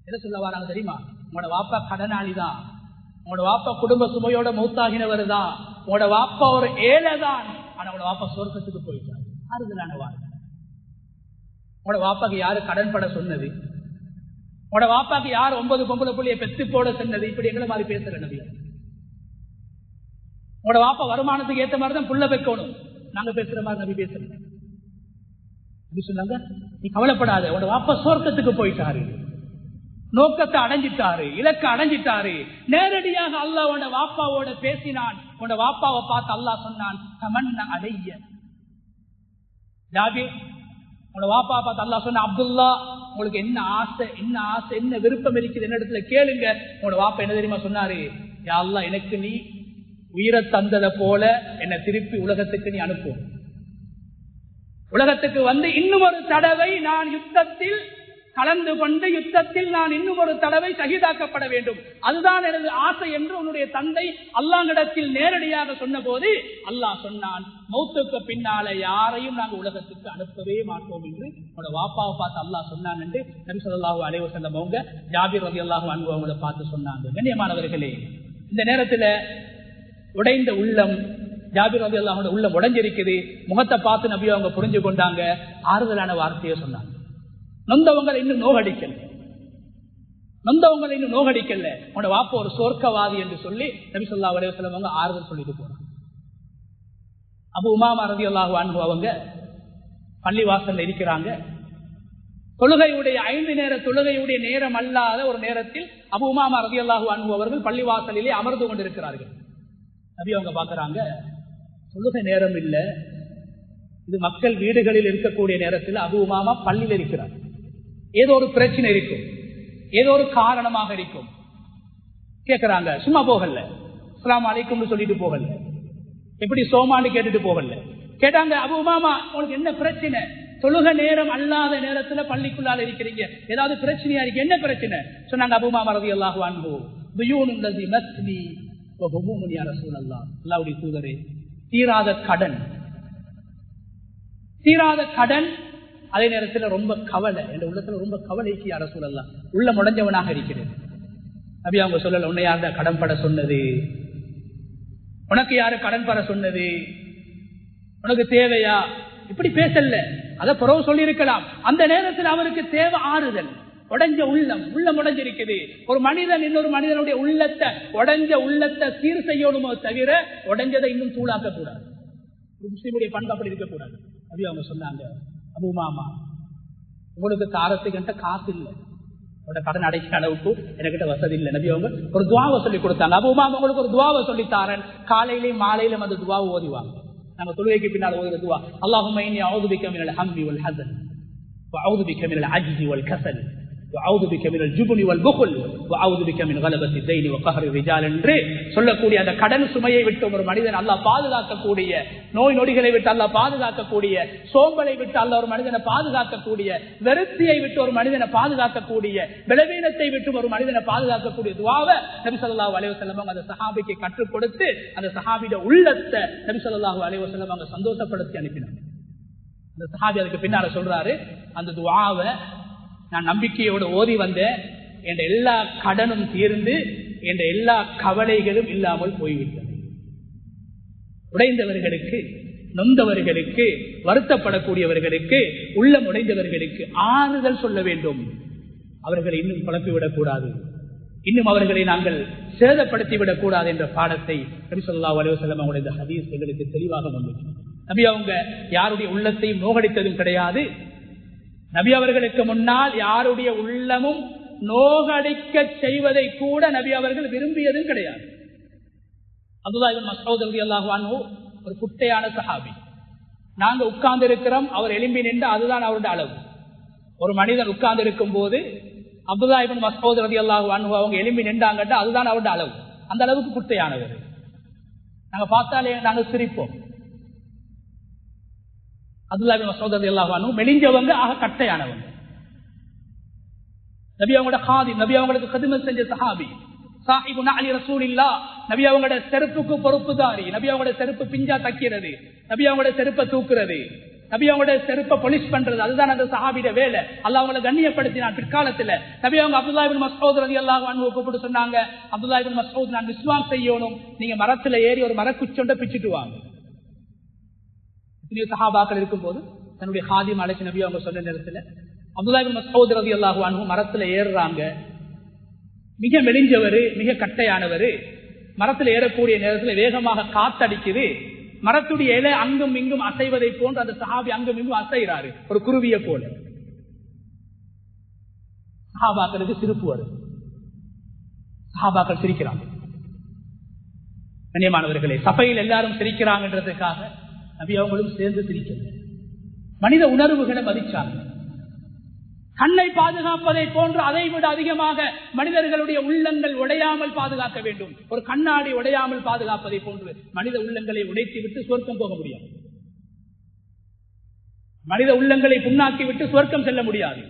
[SPEAKER 1] எதை சொல்ல வராங்க தெரியுமா? உங்களோட வாப்பா கடனாளி தான், உங்களோட வாப்பா குடும்ப சுமையோட மௌத்தாகினவர் தான், உங்களோட வாப்பா ஒரு ஏழை தான், ஆனா உங்களோட வாப்பா சொர்க்கத்துக்கு போயிட்டார். ஆறுதலான வார்த்தை. உங்களோட வாப்பாக்கு யாரு கடன் பட சொன்னது? உங்களோட வாப்பாக்கு யார் 9 பொம்பளை புள்ளியை பெத்து போட சொன்னது? இப்படி எங்களை மாதிரி பேசுற நபி. உங்களோட வாப்பா வருமானத்துக்கு ஏற்ற மாதிரி தான் புள்ள வைக்கணும், நாங்க பேசுற மாதிரி நபி பேசுறோம். சொன்னாங்க, நீ கவலைப்படாத, உன்னோட வாப்பா சொர்க்கத்துக்கு போயிட்டாரு, நோக்கத்தை அடைஞ்சிட்டாரு, இலக்க அடைஞ்சிட்டாரு. நேரடியாக அல்லாஹ் உன்னோட வாப்பாவோட பேசினான். உன்னோட வாப்பாவை பார்த்து அல்லாஹ் சொன்னான், தமன்னா அலைய ஜாபிர், உன்னோட வாப்பா பார்த்து அல்லாஹ் சொன்ன, அப்துல்லா உங்களுக்கு என்ன ஆசை, என்ன ஆசை, என்ன விருப்பம் இருக்குது என்ன இடத்துல கேளுங்க. உன்னோட வாப்பா என்ன தெரியுமா சொன்னாரு? யா அல்லாஹ், எனக்கு நீ உயிரை தந்ததை போல என்னை திருப்பி உலகத்துக்கு நீ அனுப்பும். உலகத்துக்கு வந்து இன்னும் ஒரு தடவை நான் யுத்தத்தில் கலந்து கொண்டு யுத்தத்தில் நான் இன்னும் ஒரு தடவை ஷஹீதாக்கப்பட வேண்டும், அதுதான் எனது ஆசை என்று உன்னுடைய தந்தை அல்லாஹ்விடத்தில் நேரடியாக சொன்ன போது அல்லாஹ் சொன்னான், மௌத்துக்கு பின்னால யாரையும் நாங்கள் உலகத்துக்கு அனுப்பவே மாட்டோம் என்று உன்னோட வாப்பாவை பார்த்து அல்லாஹ் சொன்னான் என்று நபி ஸல்லல்லாஹு அலைஹி வஸல்லம் அவங்க ஜாபிர் ரலியல்லாஹு அன்ஹு அவங்களை பார்த்து சொன்னாங்க. கண்ணியமானவர்களே, இந்த நேரத்தில் உடைந்த உள்ளம், ஜாபிர் ரலியல்லாஹு அன்ஹு உள்ளம் உடைஞ்சிருக்குது. முகத்தை பார்த்து நபி அவங்க புரிஞ்சு கொண்டாங்க, ஆறுதலான வார்த்தையை சொன்னாங்க. நொந்தவங்களை இன்னும் நோகடிக்கல, உன்னோட வாப்ப ஒரு சொர்க்கவாதி என்று சொல்லி நபி ஸல்லல்லாஹு அலைஹி வஸல்லம் அவங்க ஆறுதல் சொல்லிட்டு போனாங்க. அபூ உமாமா ரலியல்லாஹு அன்ஹு அவங்க பள்ளிவாசல்ல இருக்கிறாங்க. தொழுகையுடைய 5 நேர தொழுகையுடைய நேரம் அல்லாத ஒரு நேரத்தில் அபூ உமாமா ரலியல்லாஹு அன்ஹு அவர்கள் பள்ளிவாசலிலே அமர்ந்து கொண்டிருக்கிறார்கள். நபி அவங்க பாக்குறாங்க, தொழுகை நேரம் இல்ல, இது மக்கள் வீடுகளில் இருக்கக்கூடிய நேரத்தில் அபூ உமாமா பள்ளியில் இருக்கிறார். ஏதோ ஒரு பிரச்சனை இருக்கும், ஏதோ ஒரு காரணமாக இருக்கும். கேட்கிறாங்க, சும்மா போகல, அஸ்ஸலாமு அலைக்கும் சொல்லிட்டு போகல, எப்படி சோமான்னு கேட்டுட்டு போகல. கேட்டாங்க, அபூ உமாமா உங்களுக்கு என்ன பிரச்சனை? தொழுகை நேரம் அல்லாத நேரத்துல பள்ளிக்குள்ளால இருக்கிறீங்க, ஏதாவது பிரச்சனையா இருக்கு, என்ன பிரச்சனை? சொன்னாங்க அபூ உமாமா ரலியல்லாஹு அன்ஹு, துயூனுல் லஸி மஸ்னி வ ஹுமூமுன் யா ரசூலல்லாஹ், அல்லாஹ்வுடைய தூதரே, தீராத கடன், அதே நேரத்தில் ரொம்ப கவலை, என் உள்ளத்துல ரொம்ப கவலைக்கு யா ரசூலல்லாஹ், உள்ள முடஞ்சவனாக இருக்கிறேன். நபி அவங்க சொல்லல, உன்னை யாரு கடன் பட சொன்னது? உனக்கு யாரு கடன் பட சொன்னது? உனக்கு தேவையா? இப்படி பேசல, அத பிறகு சொல்லி இருக்கலாம். அந்த நேரத்தில் அவருக்கு தேவை ஆறுதல். உடைஞ்ச உள்ளம் உடைஞ்சிருக்குது. ஒரு மனிதன் இன்னொரு மனிதனுடைய உடைஞ்ச உள்ளத்தை சீர் செய்யணுமோ தவிர உடைஞ்சதை இன்னும் தூளாக்க கூடாது. முஸ்லிமுடைய பண்பு அப்படி இருக்கக்கூடாது. அப்படி அவங்க சொன்னாங்க, அபூ உமாமா உங்களுக்கு தாரத்துக்கிட்ட காசு இல்லை, உங்களோட கடன் அடைக்கிற அளவுக்கு என்கிட்ட வசதி இல்லை. நபி அவங்க ஒரு துவாவை சொல்லி கொடுத்தாங்க. அபூ உமாமா உங்களுக்கு ஒரு துவாவை சொல்லி தாரன், காலையிலையும் மாலையிலும் அந்த துவாவை ஓதிவாங்க. நம்ம தொழுகைக்கு பின்னால் ஓதுற துவா, அல்லாஹும்ம இன்னி அஊது பிக்க மினல் ஹம்மி வல் ஹஸன் வ அஊது பிக்க மினல் அஜ்ஸி வல் கஸல் வஅஊது பிக்க மினல் ஜுப்னி வல் புக்ல் வஅஊது பிக்க மின் கலபத்தி தைனி வ கஹ்ரி ரிஜால் என்று சொல்லக்கூடிய அந்த கடன் சுமையை விட்டு ஒரு மனிதன் அல்லாஹ் பாதுகாக்கக்கூடிய, நோய் நொடிகளை விட்டு அல்லாஹ் பாதுகாக்கக்கூடிய, சோம்பலை விட்டு அல்லாஹ் ஒரு மனிதனை பாதுகாக்கக்கூடிய, வெறுத்தியை விட்டு ஒரு மனிதனை பாதுகாக்கக்கூடிய, பலவீனத்தை விட்டு ஒரு மனிதனை பாதுகாக்கக்கூடிய துஆவை நபி ஸல்லல்லாஹு அலைஹி வஸல்லம் அந்த சஹாபிக்கு கற்றுக் கொடுத்து அந்த சஹாபியோட உள்ளத்தை நபி ஸல்லல்லாஹு அலைஹி வஸல்லம் அவங்க சந்தோஷப்படுத்தி அனுப்பினாங்க. அந்த சஹாபி அதுக்கு பின்னால சொல்றாரு, அந்த துஆவை நான் நம்பிக்கையோடு ஓதி வந்தேன், என் எல்லா கடனும் தீர்ந்து என் எல்லா கவலைகளும் இல்லாமல் போய்விட்டது. உடைந்தவர்களுக்கு, நொந்தவர்களுக்கு, வருத்தப்படக்கூடியவர்களுக்கு, உள்ளம் உடைந்தவர்களுக்கு ஆறுதல் சொல்ல வேண்டும். அவர்களை இன்னும் குழப்பிவிடக் கூடாது, இன்னும் அவர்களை நாங்கள் சேதப்படுத்திவிடக் கூடாது என்ற பாடத்தை நபி ஸல்லல்லாஹு அலைஹி வஸல்லம் அவங்களுடைய இந்த ஹதீஸ் எங்களுக்கு தெளிவாக வந்துச்சு. நபி அவங்க யாருடைய உள்ளத்தையும் நோகடித்ததும் கிடையாது. நபி அவர்களுக்கு முன்னால் யாருடைய உள்ளமும் நோகடிக்க செய்வதை கூட நபி அவர்கள் விரும்பியதும் கிடையாது. அப்துல்லாஹ் இப்னு மஸ்ஊத் ரலியல்லாஹு அன்ஹு ஒரு குட்டையான சஹாபி. நாங்க உட்கார்ந்து இருக்கிறோம், அவர் எழும்பி நின்று, அதுதான் அவருடைய அளவு. ஒரு மனிதன் உட்கார்ந்து இருக்கும் போது அப்துல்லாஹ் இப்னு மஸ்ஊத் ரலியல்லாஹு அன்ஹு அவங்க எழும்பி நின்றாங்கட்டா அதுதான் அவருடைய அளவு. அந்த அளவுக்கு குட்டையானவர். நாங்க பார்த்தாலே நாங்க சிரிப்போம். அப்துல்லாஹ் இப்னு மஸ்ஊத் ரலியல்லாஹு அன்ஹு மெலிஞ்சவங்க, ஆக கட்டையானவங்க. நபி அவங்களோட காதி, நபி அவங்களுக்கு கதுமத் செஞ்ச சஹாபி, சாஹிபு நஅலி ரசூலில்லாஹ், நபி அவங்களோட செருப்புக்கு பொறுப்புதாரி, நபி அவங்களோட செருப்பு பிஞ்சா தைக்கிறது, நபி அவங்களோட செருப்பை தூக்குறது, நபி அவங்களோட செருப்பை பொலிஷ் பண்றது, அதுதான் அந்த சஹாபியோட வேலை. அல்லாஹ் அவங்களை கண்ணியப்படுத்தினான் பிற்காலத்துல. நபி அவங்க அப்துல்லாஹ் இப்னு மஸ்ஊத் ரலியல்லாஹு அன்ஹு கூப்பிட்டு சொன்னாங்க, அப்துல்லாஹ் இப்னு மஸ்ஊத், நான் விஸ்வாஸ் செய்யணும், நீங்க மரத்துல ஏறி ஒரு மரக்குச்சொண்ட பிச்சுட்டு வாங்க. சஹாபாக்கள் இருக்கும் போது தன்னுடைய காதிம் அழைச்சி நபி அவங்க சொன்ன நேரத்தில் அப்துல்லாஹ் இப்னு மஸ்ஊத் ரலியல்லாஹு அன்ஹு மரத்துல ஏறுறாங்க. மிக மெலிஞ்சவர், மிக கட்டையானவர். மரத்துல ஏறக்கூடிய நேரத்தில் வேகமாக காத்தடிக்குது. மரத்துடைய இலை அங்கும் இங்கும் அசைவதை போன்று அந்த சஹாபி அங்கும் இங்கும் அசைகிறாரு, ஒரு குருவியை போல. சஹாபாக்களுக்கு சிரிப்பு வருது. சஹாபாக்கள் சிரிக்கிறாங்க. கண்ணியமானவர்களே, சபையில் எல்லாரும் சிரிக்கிறாங்கன்றதுக்காக நபி அவங்களும் சேர்ந்து சிரிக்கிறாங்க. மனித உணர்வுகளை மதிச்சாங்க. கண்ணை பாதுகாப்பதை போன்று அதை விட அதிகமாக மனிதர்களுடைய உள்ளங்கள் உடையாமல் பாதுகாக்க வேண்டும். ஒரு கண்ணாடி உடையாமல் பாதுகாப்பதை போன்று மனித உள்ளங்களை உடைத்து விட்டு சுவர்க்கம் போக முடியாது. மனித உள்ளங்களை புண்ணாக்கி விட்டு சுவர்க்கம் செல்ல முடியாது.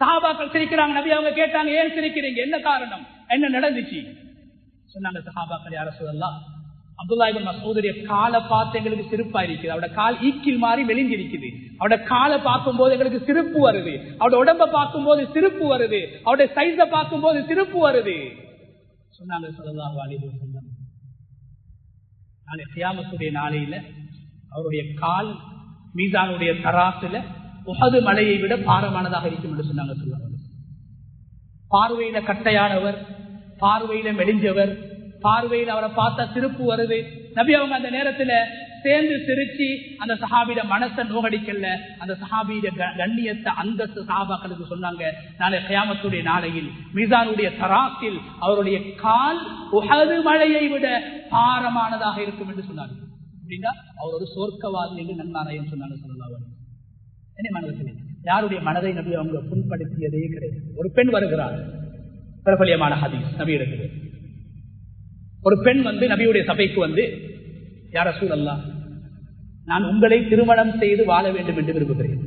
[SPEAKER 1] சஹாபாக்கள் சிரிக்கிறாங்க. நபி அவங்க கேட்டாங்க, ஏன் சிரிக்கிறீங்க, என்ன காரணம், என்ன நடந்துச்சு? சொன்னாங்க சஹாபாக்கள், யா ரசூலல்லாஹ், அப்துல்லா இப்னு மஸ்ஊதுடைய காலை பார்த்து எங்களுக்கு சிரிப்பா இருக்குது. அவட கால் ஈக்கில் மாறி மெலிஞ்சிருக்குது. அவட காலை பார்க்கும் போது எங்களுக்கு சிரிப்பு வருது. அவட உடம்ப பார்க்கும் போது சிரிப்பு வருது. அவட சைஸ பார்க்கும் போது சிரிப்பு வருது. சொன்னாங்க ஸல்லல்லாஹு அலைஹி வஸல்லம், நாளை கியாமத்துடைய நாளையில அவருடைய கால் மீசானுடைய தராசுல உஹது மலையை விட பாரமானதாக இருக்கும் என்று சொன்னாங்க. சொல்லுவாங்க, பார்வையில கட்டையானவர், பார்வையில மெலிஞ்சவர், பார்வையில் அவரை பார்த்தா சிரிப்பு வருது. நபி அவங்க அந்த நேரத்துல சேர்ந்து சிரிச்சு அந்த சஹாபியோட மனசை நோகடிக்கல. அந்த சஹாபியோட கண்ணியத்தை அந்தஸ்து சஹாபாக்களுக்கு சொன்னாங்க. நாளை கியாமத்துடைய நாளையில் மீசானுடைய தராசில் அவருடைய கால் உஹது மலையை விட பாரமானதாக இருக்கும் என்று சொன்னாங்க. அப்படின்னா அவர் ஒரு சொர்க்கவாதி என்று நன்மாராயம் சொன்னாங்க. சொல்லலாம் என்ன மனதில் யாருடைய மனதை நபி அவங்க புண்படுத்தியதே கிடையாது. ஒரு பெண் வருகிறார், பிரபலியமான ஹதீஸ் நபி இருக்குது. ஒரு பெண் வந்து நபியுடைய சபைக்கு வந்து, யா ரசூலல்லாஹ், நான் உங்களை திருமணம் செய்து வாழ வேண்டும் என்று விரும்புகிறேன்.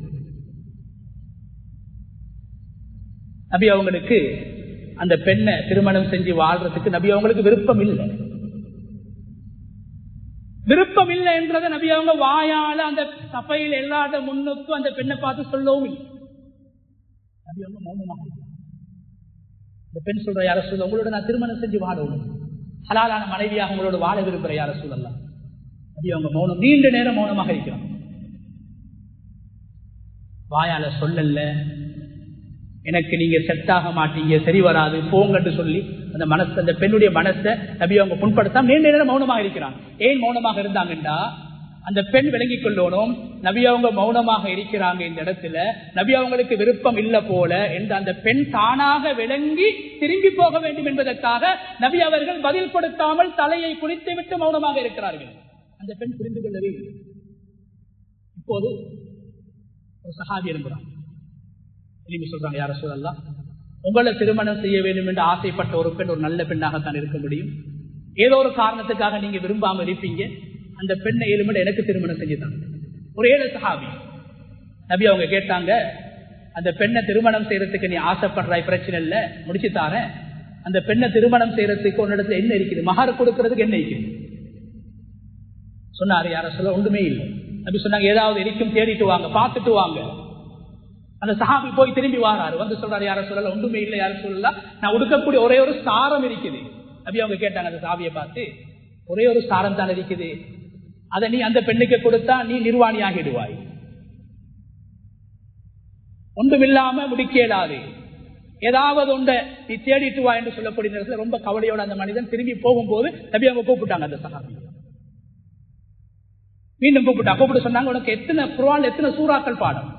[SPEAKER 1] நபி அவங்களுக்கு அந்த பெண்ணை திருமணம் செஞ்சு வாழ்றதுக்கு நபி அவங்களுக்கு விருப்பம் இல்லை. விருப்பம் இல்லை என்றதை நபி அவங்க வாயால அந்த சபையில் எல்லாத முன்னுக்கும் அந்த பெண்ணை பார்த்து சொல்லவும் இல்லை. நபி அவங்க மௌனமாக இந்த பெண் சொல்ற, யா ரசூலல்லாஹ், உங்களோட நான் திருமணம் செஞ்சு வாழணும், ஹலாலான மனைவியாக உங்களோட வாழ விரும்புகிற யா ரசூலல்லாஹ். நபி அவங்க மௌனம், நீண்ட நேரம் மௌனமாக இருக்கிறான். வாயால சொல்லல, எனக்கு நீங்க செட் ஆக மாட்டீங்க, சரி வராது, போங்கன்னு சொல்லி அந்த மனசு, அந்த பெண்ணுடைய மனசை நபி அவங்க புண்படுத்தாம நீண்ட நேரம் மௌனமாக இருக்கிறான். ஏன் மௌனமாக இருந்தாங்கன்னா, அந்த பெண் விளங்கிக் கொள்ளணும், நபி அவங்க மௌனமாக இருக்கிறாங்க இந்த இடத்துல, நபி அவங்களுக்கு விருப்பம் இல்லை போல என்று அந்த பெண் தானாக விளங்கி திரும்பி போக வேண்டும் என்பதற்காக நபி அவர்கள் பதில் கொடுக்காமல் தலையை குனித்து விட்டு மௌனமாக இருக்கிறார்கள். அந்த பெண் புரிந்து கொள்ளவே இல்லை. இப்போது ஒரு சஹாபி எழும்புறான், சொல்றாங்க, யா ரசூலல்லாஹ், உங்களை திருமணம் செய்ய வேண்டும் என்று ஆசைப்பட்ட ஒரு பெண் ஒரு நல்ல பெண்ணாகத்தான் இருக்க முடியும். ஏதோ ஒரு காரணத்துக்காக நீங்க விரும்பாம இருப்பீங்க. அந்த பெண்ணை ஏழுமட எனக்கு திருமணம் செஞ்சுட்டாங்க. ஒரு 7 சஹாபி நபி அவங்க கேட்டாங்க, அந்த பெண்ணை திருமணம் செய்யறதுக்கு நீ ஆசைப்படுறாய், பிரச்சனை இல்லை, முடிச்சு தாரேன். அந்த பெண்ணை திருமணம் செய்யறதுக்கு ஒரு இடத்துல என்ன இருக்குது, மஹர் கொடுக்கறதுக்கு என்ன இருக்குது சொன்னாரு. யார சொல்ல ஒன்றுமே இல்லை. நபி சொன்னாங்க, ஏதாவது இருக்கும் தேடிட்டு வாங்க, பார்த்துட்டு வாங்க. அந்த சஹாபி போய் திரும்பி வாராரு, வந்து சொல்றாரு, யார சொல்லல ஒன்றுமே இல்லை, யார சொல்லலாம், நான் உடுக்கக்கூடிய ஒரே ஒரு சாரம் இருக்குது. நபி அவங்க கேட்டாங்க அந்த சஹாபியை பார்த்து, ஒரே ஒரு சாரம் தான் இருக்குது, அதை நீ அந்த பெண்ணுக்கு கொடுத்தா நீ நிர்வாணி ஆகிடுவாய், ஒன்றுமில்லாம முடிக்கலாது, ஏதாவது ஒன்றை நீ தேடிட்டு வா என்று சொல்லக்கூடிய நேரத்தில் ரொம்ப கவலையோட அந்த மனிதன் திரும்பி போகும்போது நபி அவங்க கூப்பிட்டாங்க. அந்த சஹாபி மீண்டும் கூப்பிட்டு சொன்னாங்க, உனக்கு எத்தனை குர்ஆன்ல எத்தனை சூறாக்கள் பாடம்?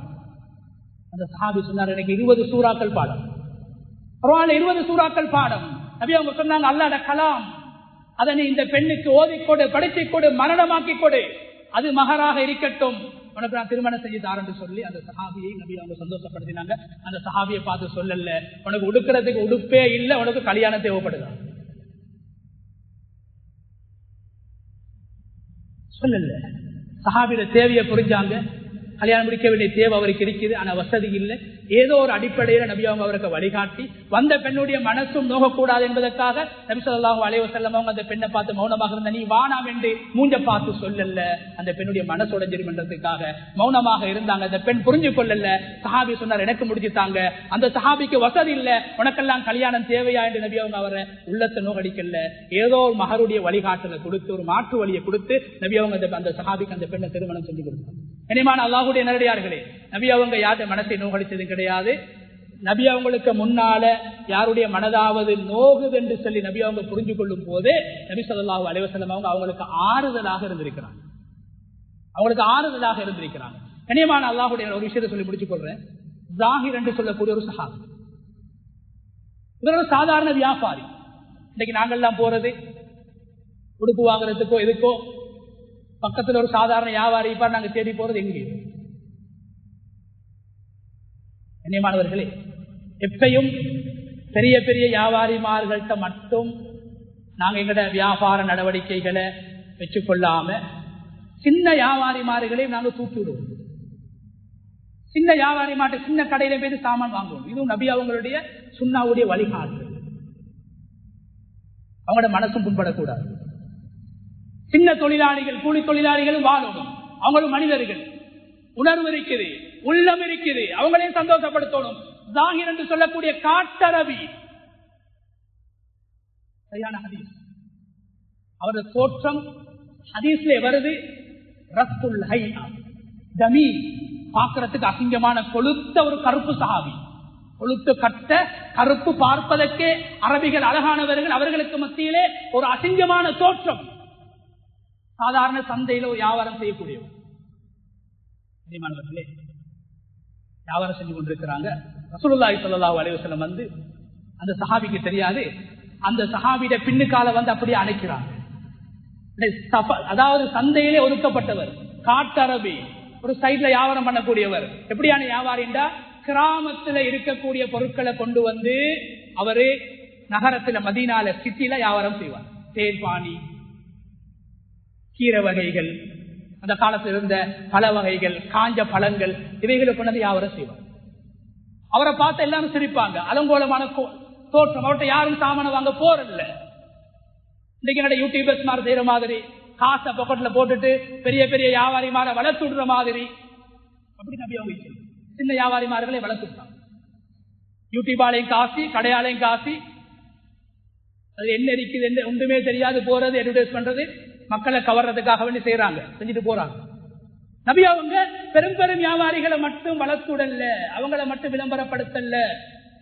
[SPEAKER 1] அந்த சஹாபி சொன்னார், எனக்கு 20 சூறாக்கள் பாடம், குர்ஆன்ல 20 சூறாக்கள் பாடம். நபி அவங்க சொன்னாங்க, அல்லாஹ்வுடைய கலாம், அதை நீ இந்த பெண்ணுக்கு ஓதிக்கொடு, படித்துக் கொடு, மரணமாக்கி கொடு, அது மகராக இருக்கட்டும், உனக்கு நான் திருமணம் செஞ்சு தாரேன்னு சொல்லி அந்த சஹாபியை நபி அவங்க சந்தோஷப்படுத்தினாங்க. அந்த சஹாபியை பார்த்து சொல்லல, உனக்கு உடுக்கிறதுக்கு உடுப்பே இல்லை, உனக்கு கல்யாணம் தேவைப்படுதா சொல்லல. சஹாபியோட தேவையை புரிஞ்சாங்க. கல்யாணம் முடிக்க வேண்டிய தேவை அவருக்கு இருக்குது, ஆனா வசதி இல்லை. ஏதோ ஒரு அடிப்படையில நபி அவங்க அவருக்கு வழிகாட்டி, வந்த பெண்ணுடைய மனசும் நோகக்கூடாது என்பதற்காக நபி ஸல்லல்லாஹு அலைஹி வஸல்லம் அவங்க அந்த பெண்ணை பார்த்து மௌனமாக இருந்த, நீ வானா என்று மூஞ்ச பார்த்து சொல்லல, அந்த பெண்ணுடைய மனசு உடைஞ்சிரும் என்றதுக்காக மௌனமாக இருந்தாங்க. அந்த பெண் புரிஞ்சு கொள்ளல. சஹாபி சொன்னார், எனக்கு முடிச்சுட்டாங்க. அந்த சஹாபிக்கு வசதி இல்லை, உனக்கெல்லாம் கல்யாணம் தேவையா என்று நபி அவங்க அவரை உள்ளத்தை நோகடிக்கல. ஏதோ ஒரு மகருடைய வழிகாட்டலை கொடுத்து, ஒரு மாற்று வழியை கொடுத்து நபி அவங்க அந்த சஹாபிக்கு அந்த பெண்ணை திருமணம் செஞ்சு கொடுத்தாங்க. இனிமான அல்லாஹ்வுடைய நல்லடியார்களே, நபி அவங்க யாருடைய மனசை நோகடிச்சது கிடையாது. நபி அவங்களுக்கு முன்னால யாருடைய மனதாவது நோகுது என்று சொல்லி நபி அவங்க புரிஞ்சு கொள்ளும் போது நபி ஸல்லல்லாஹு அலைஹி வஸல்லம் அவங்க அவங்களுக்கு ஆறுதலாக இருந்திருக்கிறாங்க. அவங்களுக்கு ஆறுதலாக இருந்திருக்கிறாங்க. இனிமான அல்லாஹ்வுடைய ஒரு விஷயத்தை சொல்லி முடிச்சு கொள்றேன். ஜாஹிர் என்று சொல்லக்கூடிய ஒரு சஹாபி, இவர் ஒரு சாதாரண வியாபாரி. இன்னைக்கு நாங்கள்லாம் போறது உடுப்பு வாங்குறதுக்கோ எதுக்கோ பக்கத்தில் ஒரு சாதாரண வியாபாரி இப்ப நாங்க தேடி போறது எங்கேயோ. கண்ணியமானவர்களே, எப்பையும் பெரிய பெரிய வியாபாரிமார்கள்ட்ட மட்டும் நாங்க எங்கட வியாபார நடவடிக்கைகளை வச்சுக்கொள்ளாம சின்ன வியாபாரிமார்களையும் நாங்க தூக்கி விடுவோம். சின்ன வியாபாரி மாட்டு சின்ன கடையில போய் சாமான் வாங்குவோம். இதுவும் நபி அவங்களுடைய சுன்னாவுடைய வழிகாட்டு. அவங்களோட மனசும் புண்படக்கூடாது. சின்ன தொழிலாளிகள் கூலி தொழிலாளிகளும் வாழணும். அவங்களும் மனிதர்கள், உணர்வு இருக்குது, உள்ளம் இருக்குது, அவங்களையும் சந்தோஷப்படுத்தணும். ஜாகிர் என்று சொல்லக்கூடிய காட்டரவி சரியான ஹதீஸ். அவரது தோற்றம் ஹதீஸ்ல வருது. ரத்துல் ஹையா தமீ, பார்க்கறதுக்கு அசிங்கமான கொளுத்த ஒரு கருப்பு சஹாபி. கொளுத்து கட்ட கருப்பு, பார்ப்பதற்கே அரபிகள் அழகானவர்கள், அவர்களுக்கு மத்தியிலே ஒரு அசிங்கமான தோற்றம். சாதாரண சந்தையில ஒரு வியாபாரம் செய்யக்கூடியவர். வியாபாரம் செஞ்சு கொண்டிருக்கிறாங்க. ரசூலுல்லாஹி ஸல்லல்லாஹு அலைஹி வஸல்லம் வந்து அந்த சஹாபிக்கு தெரியாது, அந்த சஹாபியோட பின்னுக்கால வந்து அப்படியே அணைக்கிறாங்க. அதாவது சந்தையிலே ஒதுக்கப்பட்டவர், காட்டரபி, ஒரு சைட்ல வியாபாரம் பண்ணக்கூடியவர். எப்படியான வியாபாரிண்டா, கிராமத்துல இருக்கக்கூடிய பொருட்களை கொண்டு வந்து அவரு நகரத்துல மதீனால சிட்டில வியாபாரம் செய்வார். தேன்பானி, கீரை வகைகள், அந்த காலத்தில் இருந்த பல வகைகள், காஞ்ச பழங்கள், இவைகளை கொண்டு வந்து வியாபாரம் செய்வார். அவரை பார்த்து எல்லாரும் சிரிப்பாங்க. அலங்கோலமான தோற்றம். அவர்கிட்ட யாரும் சாமான வாங்க போறதில்ல. இன்னைக்கு என்னோட யூடியூபர்ஸ் மாதிரி செய்யற மாதிரி, காசை பாக்கெட்ல போட்டுட்டு பெரிய பெரிய வியாபாரி மாற வளர்த்து விடுற மாதிரி, அப்படி நபி அவங்க சின்ன வியாபாரிமார்களை வளர்த்துட்டாங்க. யூடியூபாலையும் காசி, கடையாலையும் காசி, அது என்ன இருக்குது என்ன ஒன்றுமே தெரியாது போறது, அட்வர்டைஸ் பண்றது, மக்களை கவர்றதுக்காக வேண்டி செய்யறாங்க, செஞ்சுட்டு போறாங்க. நபி அவங்க பெரும் பெரும் வியாபாரிகளை மட்டும் வளர்த்துடல, அவங்களை மட்டும் விளம்பரப்படுத்தல.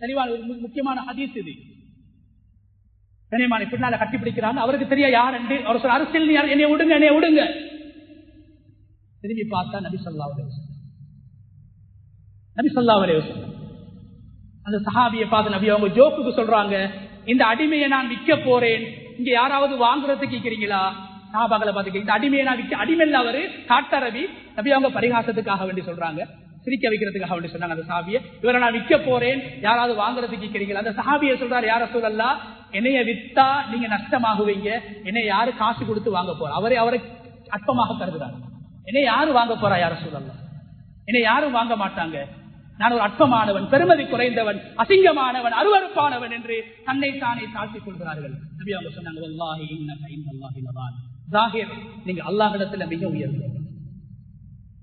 [SPEAKER 1] தெளிவான ஒரு முக்கியமான ஹதீஸ் இது. கனியமான பின்னால கட்டி பிடிக்கிறாங்க. அவருக்கு தெரிய யார் என்று அவர் சொல்ற, அரசியல் என்னை விடுங்க, என்னை விடுங்க. திரும்பி பார்த்தா நபி ஸல்லல்லாஹு அலைஹி வஸல்லம். நபி ஸல்லல்லாஹு அலைஹி வஸல்லம் அந்த சஹாபியை பார்த்து நபி அவங்க ஜோக்குக்கு சொல்றாங்க, இந்த அடிமையை நான் விற்க போறேன், இங்க யாராவது வாங்குறதுக்கு கேட்கிறீங்களா? சஹாபாக்களை பார்த்து, இந்த அடிமையை நான் விற்க, அடிமையில் அவரு காட்டரவி. நபி அவங்க பரிகாசத்துக்காக வேண்டி சொல்றாங்க, சிரிக்க வைக்கிறதுக்காக வேண்டி சொன்னாங்க அந்த சஹாபியை. இவரை நான் விற்க போறேன், யாராவது வாங்குறதுக்கு கேட்கிறீங்களா? அந்த சஹாபியை சொல்றாரு, யார் ரசூலல்லாஹ், என்னைய வித்தா நீங்க நஷ்டமாகுவீங்க, என்னை யாரு காசு கொடுத்து வாங்க போற? அவரை அற்பமாக கருதுறாங்க. என்னை யாரு வாங்க போறா யார் ரசூலல்லாஹ்? என்னை யாரும் வாங்க மாட்டாங்க, நான் ஒரு அற்பமானவன், பெருமதி குறைந்தவன், அசிங்கமானவன், அருவருப்பானவன் என்று தன்னை தானே தாழ்த்திக் கொள்கிறார்கள். நபி அவங்க சொன்னாங்க, வல்லாஹி இன்னக இன்தல்லாஹி லவான். ஜாகிர், நீங்க அல்லாஹ்விடத்துல மிக உயர்ந்தவர்,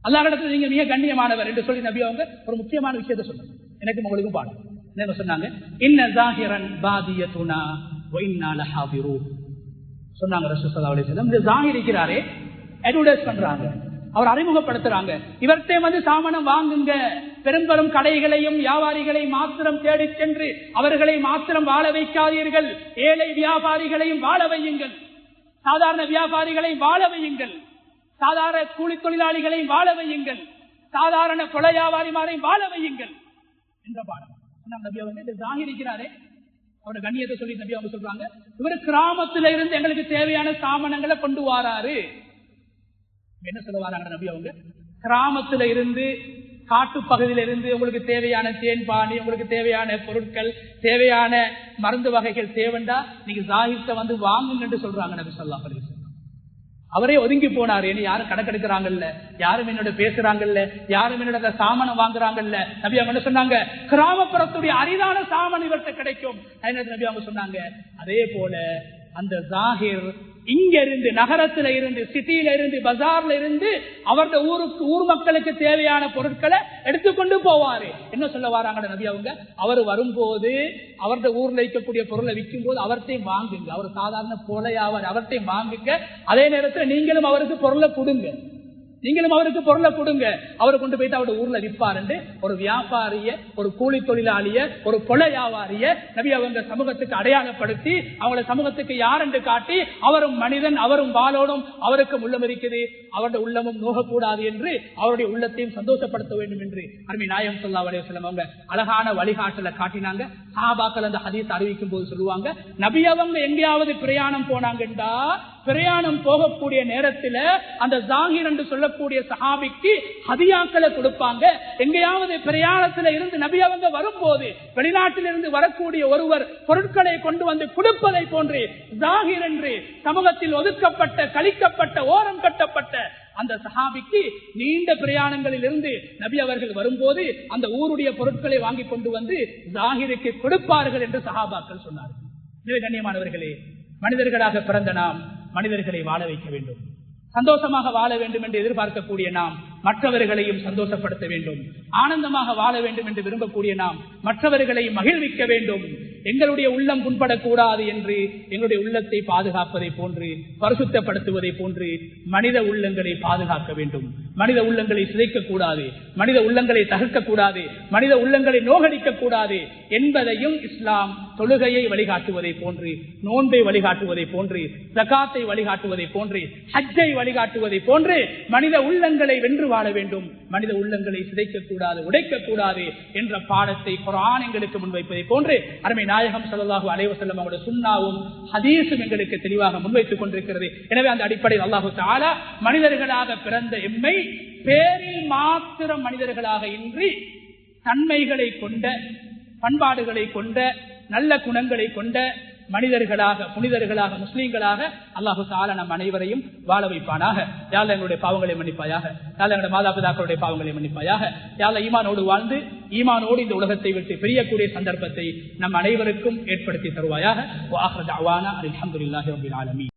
[SPEAKER 1] அல்லாஹ்விடத்துல நீங்க மிக கண்ணியமானவர் என்று சொல்லி நபி அவங்க ஒரு முக்கியமான விஷயத்தை சொன்னாங்க. எனக்கு உங்களுக்கும் பாடம் என்ன சொன்னாங்க, இன்ன ஜாகிரன் பாதியதுனா வ இன்னா லஹாதிரூன் சொன்னாங்க ரசூல் ஸல்லல்லாஹு அலைஹி வஸல்லம். இந்த ஜாகிர் இருக்கிறாரே, அட்வர்டைஸ் பண்றாங்க, அவர் அறிமுகப்படுத்துறாங்க, இவர்கிட்ட வந்து சாமானம் வாங்குங்க, பெரும்பெரும் கடைகளையும் வியாபாரிகளையும் மாத்திரம் தேடி சென்று அவர்களை மாத்திரம் வாழ வைக்காதீர்கள், ஏழை வியாபாரிகளையும் வாழ வையுங்கள், சாதாரண வியாபாரிகளையும் வாழ வையுங்கள், சாதாரண கூலி தொழிலாளிகளையும் வாழ வையுங்கள், சாதாரண கொலை வியாபாரிமாரையும் வாழ வையுங்கள் என்ற பாடம் நபி அவங்க. ஜாகிரிக்கிறாரே, அவரோட கண்ணியத்தை சொல்லி நபி அவங்க சொல்றாங்க, இவர் கிராமத்தில இருந்து எங்களுக்கு தேவையான சாமானங்களை கொண்டு வராரு. என்ன சொல்ல வராங்க நபி அவங்க, கிராமத்தில இருந்து, காட்டு பகுதியில இருந்து உங்களுக்கு தேவையான தேன்பானி, உங்களுக்கு தேவையான பொருட்கள், தேவையான மருந்து வகைகள் தேவைண்டா நீங்க ஜாகிர்ட்ட வந்து வாங்குங்க என்று சொல்றாங்க நபி ஸல்லல்லாஹு அலைஹி வஸல்லம். அவரே ஒதுங்கி போனாரு. என்ன யாரும் கணக்கெடுக்கிறாங்கல்ல, யாரும் என்னோட பேசுறாங்கல்ல, யாரும் என்னோட சாமானம் வாங்குறாங்கல்ல. நபி அவங்க என்ன சொன்னாங்க, கிராமப்புறத்துடைய அரிதான சாமான் இவர்கிட்ட கிடைக்கும். நபி அவங்க சொன்னாங்க, அதே போல அந்த ஜாகிர் இங்க இருந்து, நகரத்துல இருந்து, சிட்டியில இருந்து, பஜார்ல இருந்து அவரது ஊர் மக்களுக்கு தேவையான பொருட்களை எடுத்துக்கொண்டு போவாரு. என்ன சொல்ல வராங்க நபி அவங்க, அவர் வரும்போது அவரது ஊர்ல இருக்கக்கூடிய பொருளை விற்கும் போது அவர்த்தையும் வாங்குங்க, அவர் சாதாரண போலையாவார், அவர்த்தையும் வாங்குங்க. அதே நேரத்தில் நீங்களும் அவருக்கு பொருளை கொடுங்க, நீங்களும் அவருக்கு பொருளை கொடுங்க, அவரை கொண்டு போயிட்டு அவருடைய ஊர்ல விற்பாரு. ஒரு வியாபாரிய, ஒரு கூலி தொழிலாளிய, ஒரு கொலை வியாபாரிய நபி அவங்க சமூகத்துக்கு அடையாளப்படுத்தி அவங்கள சமூகத்துக்கு யார் என்று காட்டி, அவரும் மனிதன், அவரும் வாழோடும், அவருக்கும் உள்ளம் இருக்குது, அவருடைய உள்ளமும் நோகக்கூடாது என்று அவருடைய உள்ளத்தையும் சந்தோஷப்படுத்த வேண்டும் என்று அருமை நாயகம் ஸல்லல்லாஹு அலைஹி வஸல்லம் அவங்க அழகான வழிகாட்டலை காட்டினாங்க. சஹாபாக்கள் அந்த ஹதீஸ் அறிவிக்கும் போது சொல்லுவாங்க, நபி அவங்க எங்கேயாவது பிரயாணம் போனாங்கண்டா, பிரயாணம் போகக்கூடிய நேரத்தில் அந்த ஜாகிர் என்று சொல்லக்கூடிய சஹாபிக்கு ஹதியாக்களை கொடுப்பாங்க. எங்கேயாவது பிரயாணத்தில் இருந்து நபி அவங்க வரும்போது வெளிநாட்டில் இருந்து வரக்கூடிய ஒருவர் பொருட்களை கொண்டு வந்து கொடுப்பதை போன்று ஜாகிர் என்று சமூகத்தில் ஒதுக்கப்பட்ட, கழிக்கப்பட்ட, ஓரம் கட்டப்பட்ட அந்த சஹாபிக்கு நீண்ட பிரயாணங்களில் இருந்து நபி அவர்கள் வரும்போது அந்த ஊருடைய பொருட்களை வாங்கி கொண்டு வந்து ஜாகிருக்கு கொடுப்பார்கள் என்று சஹாபாக்கள் சொன்னார்கள். கண்ணியமானவர்களே, மனிதர்களாக பிறந்த நாம் மனிதர்களை வாழ வைக்க வேண்டும், சந்தோஷமாக வாழ வேண்டும் என்று எதிர்பார்க்கக்கூடிய நாம் மற்றவர்களையும் சந்தோஷப்படுத்த வேண்டும், ஆனந்தமாக வாழ வேண்டும் என்று விரும்பக்கூடிய நாம் மற்றவர்களை மகிழ்விக்க வேண்டும். எங்களுடைய உள்ளம் புண்படக்கூடாது என்று எங்களுடைய உள்ளத்தை பாதுகாப்பதை போன்று, பரிசுத்தப்படுத்துவதை போன்று மனித உள்ளங்களை பாதுகாக்க வேண்டும். மனித உள்ளங்களை சிதைக்கக்கூடாது, மனித உள்ளங்களை தகர்க்கக்கூடாது, மனித உள்ளங்களை நோகடிக்க கூடாது என்பதையும் இஸ்லாம் தொழுகையை வழிகாட்டுவதை போன்று, நோன்பை வழிகாட்டுவதை போன்று, ஜகாத்தை வழிகாட்டுவதை போன்று, ஹஜ்ஜை வழிகாட்டுவதை போன்று மனித உள்ளங்களை வென்று வாழ வேண்டும், மனித உள்ளங்களை சிதைக்கக்கூடாது, உடைக்கக்கூடாது என்ற பாடத்தை குர்ஆன் எங்களுக்கு முன்வைப்பதை போன்று அருமை நாயகம் ஸல்லல்லாஹு அலைஹி வஸல்லம் அவருடைய சுன்னாவும் ஹதீஸும் எங்களுக்கு தெளிவாக முன்வைத்துக் கொண்டிருக்கிறது. எனவே அந்த அடிப்படையில் அல்லாஹு தஆலா மனிதர்களாக பிறந்த எம்மை பேரில் மாத்திரம் மனிதர்களாக இன்றி தன்மைகளை கொண்ட, பண்பாடுகளை கொண்ட, நல்ல குணங்களை கொண்ட மனிதர்களாக, புனிதர்களாக, முஸ்லீம்களாக அல்லாஹு தஆலா நம் அனைவரையும் வாழ வைப்பானாக. யா அல்லாஹ் எங்களுடைய பாவங்களை மன்னிப்பாயாக, யா அல்லாஹ் எங்களுடைய மாதாபிதாக்களுடைய பாவங்களை மன்னிப்பாயாக. யா அல்லாஹ் ஈமானோடு வாழ்ந்து ஈமானோடு இந்த உலகத்தை விட்டு பிரியக்கூடிய சந்தர்ப்பத்தை நம் அனைவருக்கும் ஏற்படுத்தி தருவாயாக. வ ஆகிரு தஅவானா அல்ஹம்துலில்லாஹி ரப்பில் ஆலமீன்.